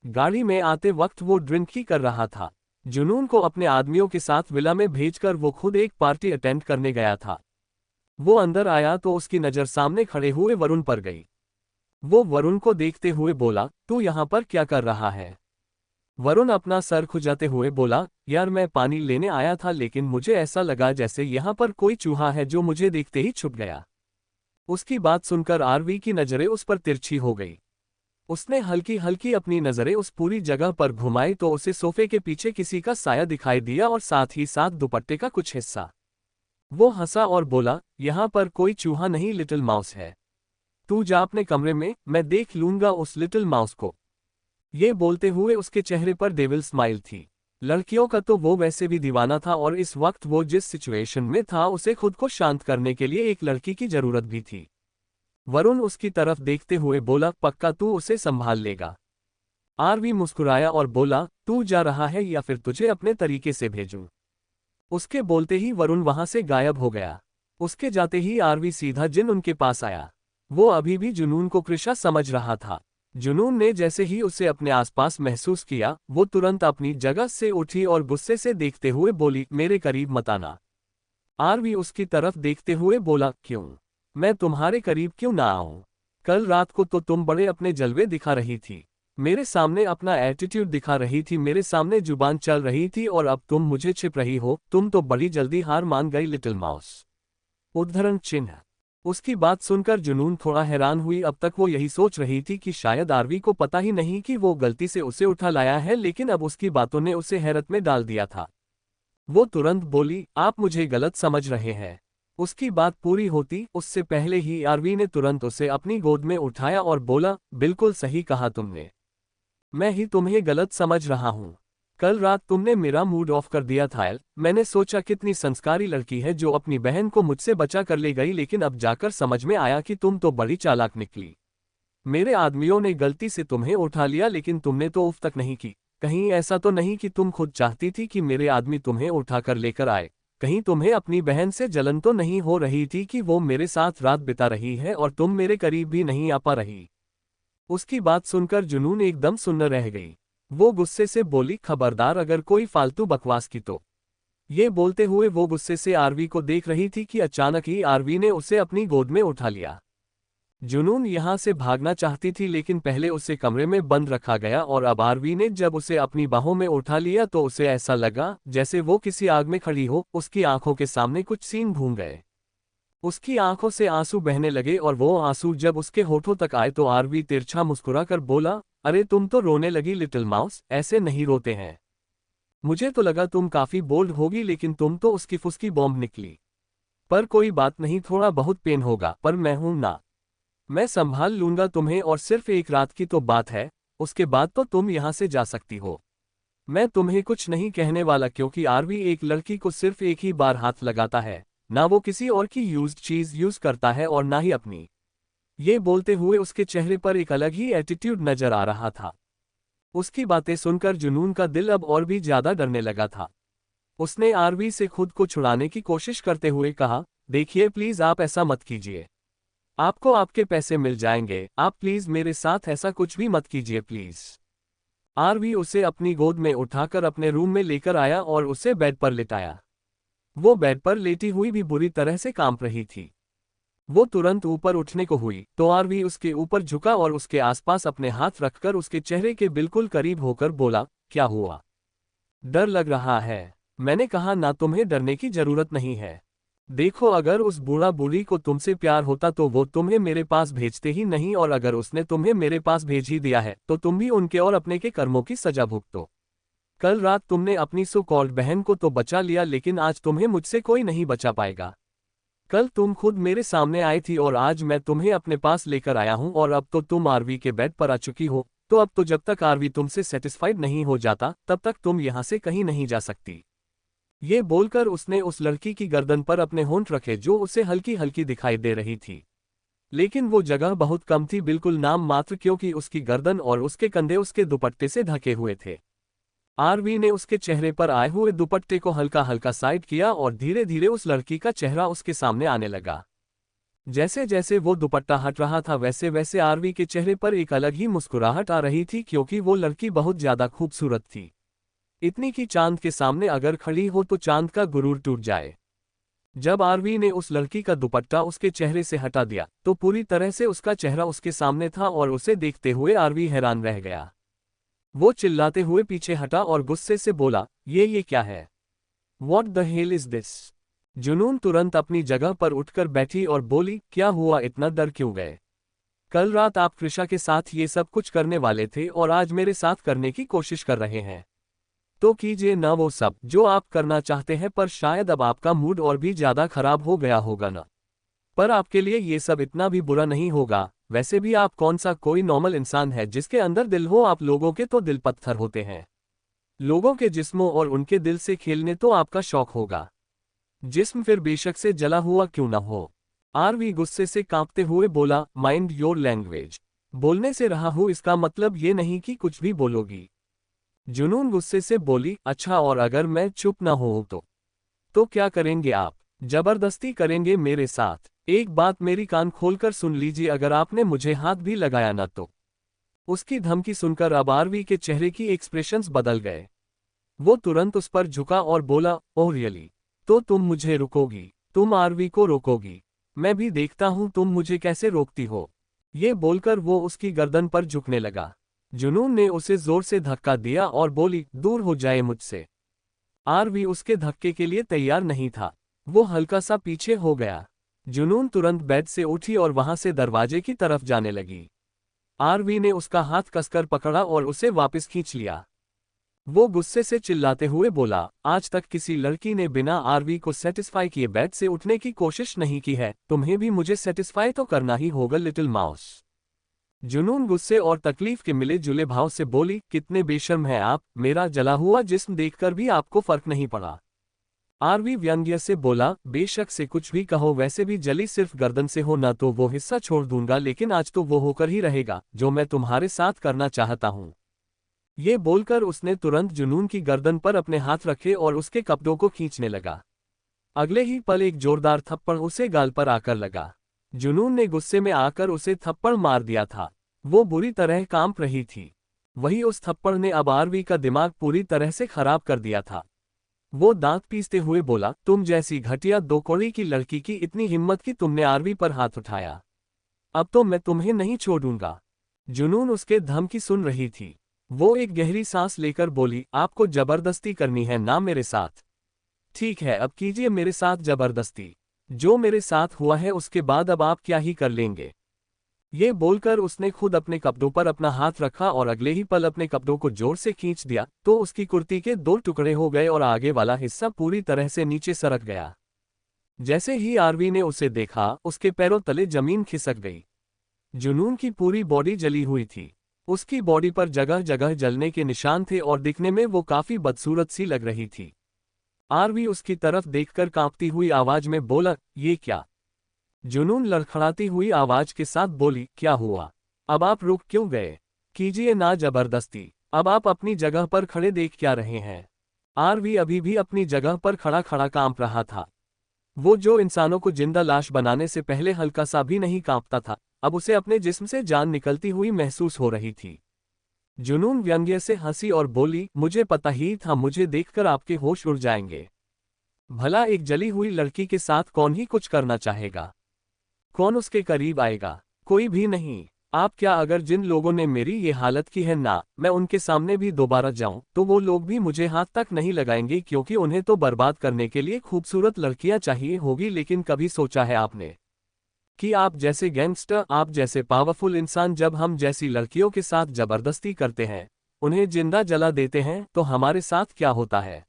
गाड़ी में आते वक्त वो ड्रिंक ही कर रहा था। जुनून को अपने आदमियों के साथ विला में भेजकर वो खुद एक पार्टी अटेंड करने गया था। वो अंदर आया तो उसकी नज़र सामने खड़े हुए वरुण पर गई। वो वरुण को देखते हुए बोला, तू यहाँ पर क्या कर रहा है? वरुण अपना सर खुजाते हुए बोला, यार मैं पानी लेने आया था, लेकिन मुझे ऐसा लगा जैसे यहाँ पर कोई चूहा है जो मुझे देखते ही छुप गया। उसकी बात सुनकर आरवी की नज़रें उस पर तिरछी हो गई। उसने हल्की हल्की अपनी नज़रें उस पूरी जगह पर घुमाई तो उसे सोफे के पीछे किसी का साया दिखाई दिया और साथ ही साथ दुपट्टे का कुछ हिस्सा। वो हंसा और बोला, यहाँ पर कोई चूहा नहीं, लिटिल माउस है। तू जा अपने कमरे में, मैं देख लूंगा उस लिटिल माउस को। ये बोलते हुए उसके चेहरे पर डेविल स्माइल थी। लड़कियों का तो वो वैसे भी दीवाना था और इस वक्त वो जिस सिचुएशन में था उसे खुद को शांत करने के लिए एक लड़की की जरूरत भी थी। वरुण उसकी तरफ देखते हुए बोला, पक्का तू उसे संभाल लेगा? आरवी मुस्कुराया और बोला, तू जा रहा है या फिर तुझे अपने तरीके से भेजूं? उसके बोलते ही वरुण वहां से गायब हो गया। उसके जाते ही आरवी सीधा जिन उनके पास आया। वो अभी भी जुनून को कृषा समझ रहा था। जुनून ने जैसे ही उसे अपने आसपास महसूस किया, वो तुरंत अपनी जगह से उठी और गुस्से से देखते हुए बोली, मेरे करीब मत आना। आरवी उसकी तरफ देखते हुए बोला, क्यों? मैं तुम्हारे करीब क्यों ना आऊं? कल रात को तो तुम बड़े अपने जलवे दिखा रही थी, मेरे सामने अपना एटीट्यूड दिखा रही थी, मेरे सामने जुबान चल रही थी, और अब तुम मुझे छिप रही हो। तुम तो बड़ी जल्दी हार मान गई लिटिल माउस। उद्धरण चिन्ह। उसकी बात सुनकर जुनून थोड़ा हैरान हुई। अब तक वो यही सोच रही थी कि शायद आरवी को पता ही नहीं कि वो गलती से उसे उठा लाया है, लेकिन अब उसकी बातों ने उसे हैरत में डाल दिया था। वो तुरंत बोली, आप मुझे गलत समझ रहे हैं। उसकी बात पूरी होती उससे पहले ही आरवी ने तुरंत उसे अपनी गोद में उठाया और बोला, बिल्कुल सही कहा तुमने, मैं ही तुम्हें गलत समझ रहा हूँ। कल रात तुमने मेरा मूड ऑफ कर दिया था। मैंने सोचा कितनी संस्कारी लड़की है जो अपनी बहन को मुझसे बचा कर ले गई, लेकिन अब जाकर समझ में आया कि तुम तो बड़ी चालाक निकली। मेरे आदमियों ने गलती से तुम्हें उठा लिया, लेकिन तुमने तो उफ तक नहीं की। कहीं ऐसा तो नहीं कि तुम खुद चाहती थी कि मेरे आदमी तुम्हें उठाकर लेकर आए? कहीं तुम्हें अपनी बहन से जलन तो नहीं हो रही थी कि वो मेरे साथ रात बिता रही है और तुम मेरे करीब भी नहीं आ पा रही? उसकी बात सुनकर जुनून एकदम सुन्न रह गई। वो गुस्से से बोली, खबरदार अगर कोई फालतू बकवास की तो। ये बोलते हुए वो गुस्से से आरवी को देख रही थी कि अचानक ही आरवी ने उसे अपनी गोद में उठा लिया। जुनून यहाँ से भागना चाहती थी, लेकिन पहले उसे कमरे में बंद रखा गया और अब आरवी ने जब उसे अपनी बाहों में उठा लिया तो उसे ऐसा लगा जैसे वो किसी आग में खड़ी हो। उसकी आंखों के सामने कुछ सीन घूम गए। उसकी आंखों से आंसू बहने लगे और वो आंसू जब उसके होठों तक आए तो आरवी तिरछा मुस्कुराकर बोला, अरे तुम तो रोने लगी लिटिल माउस, ऐसे नहीं रोते हैं। मुझे तो लगा तुम काफी बोल्ड होगी, लेकिन तुम तो उसकी फुसकी बॉम्ब निकली। पर कोई बात नहीं, थोड़ा बहुत पेन होगा, पर मैं हूं ना। मैं संभाल लूंगा तुम्हें, और सिर्फ एक रात की तो बात है, उसके बाद तो तुम यहां से जा सकती हो। मैं तुम्हें कुछ नहीं कहने वाला, क्योंकि आरवी एक लड़की को सिर्फ एक ही बार हाथ लगाता है, ना वो किसी और की यूज्ड चीज यूज करता है और ना ही अपनी। ये बोलते हुए उसके चेहरे पर एक अलग ही एटीट्यूड नजर आ रहा था। उसकी बातें सुनकर जुनून का दिल अब और भी ज्यादा डरने लगा था। उसने आरवी से खुद को छुड़ाने की कोशिश करते हुए कहा, देखिए प्लीज आप ऐसा मत कीजिए। आपको आपके पैसे मिल जाएंगे, आप प्लीज मेरे साथ ऐसा कुछ भी मत कीजिए प्लीज। आरवी उसे अपनी गोद में उठाकर अपने रूम में लेकर आया और उसे बेड पर लिटाया। वो बेड पर लेटी हुई भी बुरी तरह से कांप रही थी। वो तुरंत ऊपर उठने को हुई तो आरवी उसके ऊपर झुका और उसके आसपास अपने हाथ रखकर उसके चेहरे के बिल्कुल करीब होकर बोला, क्या हुआ? डर लग रहा है? मैंने कहा ना, तुम्हें डरने की जरूरत नहीं है। देखो, अगर उस बूढ़ा बूढ़ी को तुमसे प्यार होता तो वो तुम्हें मेरे पास भेजते ही नहीं, और अगर उसने तुम्हें मेरे पास भेज ही दिया है तो तुम भी उनके और अपने के कर्मों की सजा भुगतो। कल रात तुमने अपनी सो कॉल्ड बहन को तो बचा लिया, लेकिन आज तुम्हें मुझसे कोई नहीं बचा पाएगा। कल तुम खुद मेरे सामने आई थी और आज मैं तुम्हें अपने पास लेकर आया हूं, और अब तो तुम आरवी के बेड पर आ चुकी हो, तो अब तो जब तक आरवी तुमसे सेटिस्फाइड नहीं हो जाता तब तक तुम यहां से कहीं नहीं जा सकती। ये बोलकर उसने उस लड़की की गर्दन पर अपने होंठ रखे जो उसे हल्की हल्की दिखाई दे रही थी। लेकिन वो जगह बहुत कम थी, बिल्कुल नाम मात्र, क्योंकि उसकी गर्दन और उसके कंधे उसके दुपट्टे से ढके हुए थे। आरवी ने उसके चेहरे पर आए हुए दुपट्टे को हल्का हल्का साइड किया और धीरे धीरे उस लड़की का चेहरा उसके सामने आने लगा। जैसे जैसे वो दुपट्टा हट रहा था वैसे वैसे आरवी के चेहरे पर एक अलग ही मुस्कुराहट आ रही थी, क्योंकि वो लड़की बहुत ज्यादा खूबसूरत थी। इतनी कि चांद के सामने अगर खड़ी हो तो चांद का गुरूर टूट जाए। जब आरवी ने उस लड़की का दुपट्टा उसके चेहरे से हटा दिया तो पूरी तरह से उसका चेहरा उसके सामने था, और उसे देखते हुए आरवी हैरान रह गया। वो चिल्लाते हुए पीछे हटा और गुस्से से बोला, ये क्या है? What the hell is this? जुनून तुरंत अपनी जगह पर उठकर बैठी और बोली, क्या हुआ, इतना डर क्यों गए? कल रात आप कृषा के साथ ये सब कुछ करने वाले थे और आज मेरे साथ करने की कोशिश कर रहे हैं। तो कीजिए ना वो सब जो आप करना चाहते हैं, पर शायद अब आपका मूड और भी ज्यादा खराब हो गया होगा ना। पर आपके लिए ये सब इतना भी बुरा नहीं होगा। वैसे भी आप कौन सा कोई नॉर्मल इंसान है जिसके अंदर दिल हो? आप लोगों के तो दिल पत्थर होते हैं। लोगों के जिस्मों और उनके दिल से खेलने तो आपका शौक होगा। जिस्म फिर बेशक से जला हुआ क्यों ना हो। आरवी गुस्से से कांपते हुए बोला, माइंड योर लैंग्वेज। बोलने से रहा हूं, इसका मतलब ये नहीं कि कुछ भी बोलोगी। जुनून गुस्से से बोली, अच्छा, और अगर मैं चुप ना हूं तो क्या करेंगे आप? जबरदस्ती करेंगे मेरे साथ? एक बात मेरी कान खोलकर सुन लीजिए, अगर आपने मुझे हाथ भी लगाया ना तो। उसकी धमकी सुनकर अब आरवी के चेहरे की एक्सप्रेशंस बदल गए। वो तुरंत उस पर झुका और बोला, ओह रियली? तो तुम मुझे रोकोगी? तुम आरवी को रोकोगी? मैं भी देखता हूं तुम मुझे कैसे रोकती हो। ये बोलकर वो उसकी गर्दन पर झुकने लगा। जुनून ने उसे जोर से धक्का दिया और बोली, दूर हो जाए मुझसे। आरवी उसके धक्के के लिए तैयार नहीं था। वो हल्का सा पीछे हो गया। जुनून तुरंत बेड से उठी और वहां से दरवाजे की तरफ जाने लगी। आरवी ने उसका हाथ कसकर पकड़ा और उसे वापस खींच लिया। वो गुस्से से चिल्लाते हुए बोला, आज तक किसी लड़की ने बिना आरवी को सेटिस्फाई किए बेड से उठने की कोशिश नहीं की है, तुम्हें भी मुझे सेटिस्फाई तो करना ही होगा लिटिल माउस। जुनून गुस्से और तकलीफ के मिले जुले भाव से बोली, कितने बेशर्म हैं आप, मेरा जला हुआ जिस्म देखकर भी आपको फर्क नहीं पड़ा। आरवी व्यंग्य से बोला, बेशक से कुछ भी कहो, वैसे भी जली सिर्फ गर्दन से हो ना तो वो हिस्सा छोड़ दूंगा, लेकिन आज तो वो होकर ही रहेगा जो मैं तुम्हारे साथ करना चाहता हूं। ये बोलकर उसने तुरंत जुनून की गर्दन पर अपने हाथ रखे और उसके कपड़ों को खींचने लगा। अगले ही पल एक जोरदार थप्पड़ उसे गाल पर आकर लगा। जुनून ने गुस्से में आकर उसे थप्पड़ मार दिया था। वो बुरी तरह कांप रही थी। वही उस थप्पड़ ने अब आरवी का दिमाग पूरी तरह से खराब कर दिया था। वो दांत पीसते हुए बोला, तुम जैसी घटिया दो कौड़ी की लड़की की इतनी हिम्मत कि तुमने आरवी पर हाथ उठाया। अब तो मैं तुम्हें नहीं छोड़ूंगा। जुनून उसके धमकी सुन रही थी। वो एक गहरी सांस लेकर बोली, आपको जबरदस्ती करनी है ना मेरे साथ? ठीक है, अब कीजिए मेरे साथ जबरदस्ती। जो मेरे साथ हुआ है उसके बाद अब आप क्या ही कर लेंगे। ये बोलकर उसने खुद अपने कपड़ों पर अपना हाथ रखा और अगले ही पल अपने कपड़ों को जोर से खींच दिया तो उसकी कुर्ती के 2 टुकड़े हो गए और आगे वाला हिस्सा पूरी तरह से नीचे सरक गया। जैसे ही आरवी ने उसे देखा, उसके पैरों तले जमीन खिसक गई। जुनून की पूरी बॉडी जली हुई थी। उसकी बॉडी पर जगह जगह जलने के निशान थे और दिखने में वो काफी बदसूरत सी लग रही थी। आरवी उसकी तरफ देखकर कांपती हुई आवाज में बोला, ये क्या? जुनून लड़खड़ाती हुई आवाज के साथ बोली, क्या हुआ? अब आप रुक क्यों गए? कीजिए ना जबरदस्ती, अब आप अपनी जगह पर खड़े देख क्या रहे हैं? आरवी अभी भी अपनी जगह पर खड़ा खड़ा कांप रहा था। वो जो इंसानों को जिंदा लाश बनाने से पहले हल्का सा भी नहीं कांपता था, अब उसे अपने जिस्म से जान निकलती हुई महसूस हो रही थी। जुनून व्यंग्य से हंसी और बोली, मुझे पता ही था मुझे देखकर आपके होश उड़ जाएंगे। भला एक जली हुई लड़की के साथ कौन ही कुछ करना चाहेगा? कौन उसके करीब आएगा? कोई भी नहीं। आप क्या, अगर जिन लोगों ने मेरी ये हालत की है ना, मैं उनके सामने भी दोबारा जाऊं तो वो लोग भी मुझे हाथ तक नहीं लगाएंगे, क्योंकि उन्हें तो बर्बाद करने के लिए खूबसूरत लड़कियां चाहिए होगी। लेकिन कभी सोचा है आपने कि आप जैसे गैंगस्टर, आप जैसे पावरफुल इंसान जब हम जैसी लड़कियों के साथ जबरदस्ती करते हैं, उन्हें जिंदा जला देते हैं, तो हमारे साथ क्या होता है?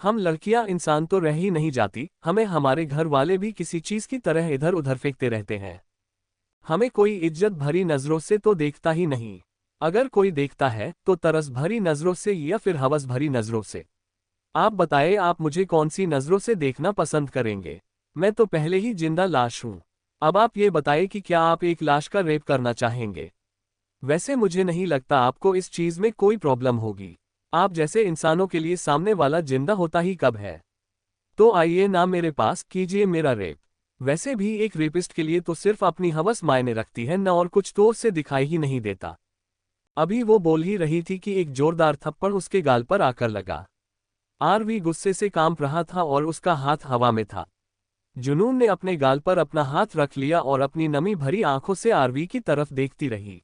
हम लड़कियां इंसान तो रह ही नहीं जाती, हमें हमारे घर वाले भी किसी चीज की तरह इधर उधर फेंकते रहते हैं। हमें कोई इज्जत भरी नजरों से तो देखता ही नहीं। अगर कोई देखता है तो तरस भरी नजरों से या फिर हवस भरी नजरों से। आप बताएं, आप मुझे कौन सी नजरों से देखना पसंद करेंगे? मैं तो पहले ही जिंदा लाश हूं। अब आप ये बताएं कि क्या आप एक लाश का रेप करना चाहेंगे? वैसे मुझे नहीं लगता आपको इस चीज में कोई प्रॉब्लम होगी। आप जैसे इंसानों के लिए सामने वाला जिंदा होता ही कब है? तो आइए ना मेरे पास, कीजिए मेरा रेप। वैसे भी एक रेपिस्ट के लिए तो सिर्फ अपनी हवस मायने रखती है न, और कुछ तो उससे दिखाई ही नहीं देता। अभी वो बोल ही रही थी कि एक जोरदार थप्पड़ उसके गाल पर आकर लगा। आरवी गुस्से से कांप रहा था और उसका हाथ हवा में था। जुनून ने अपने गाल पर अपना हाथ रख लिया और अपनी नमी भरी आंखों से आरवी की तरफ देखती रही।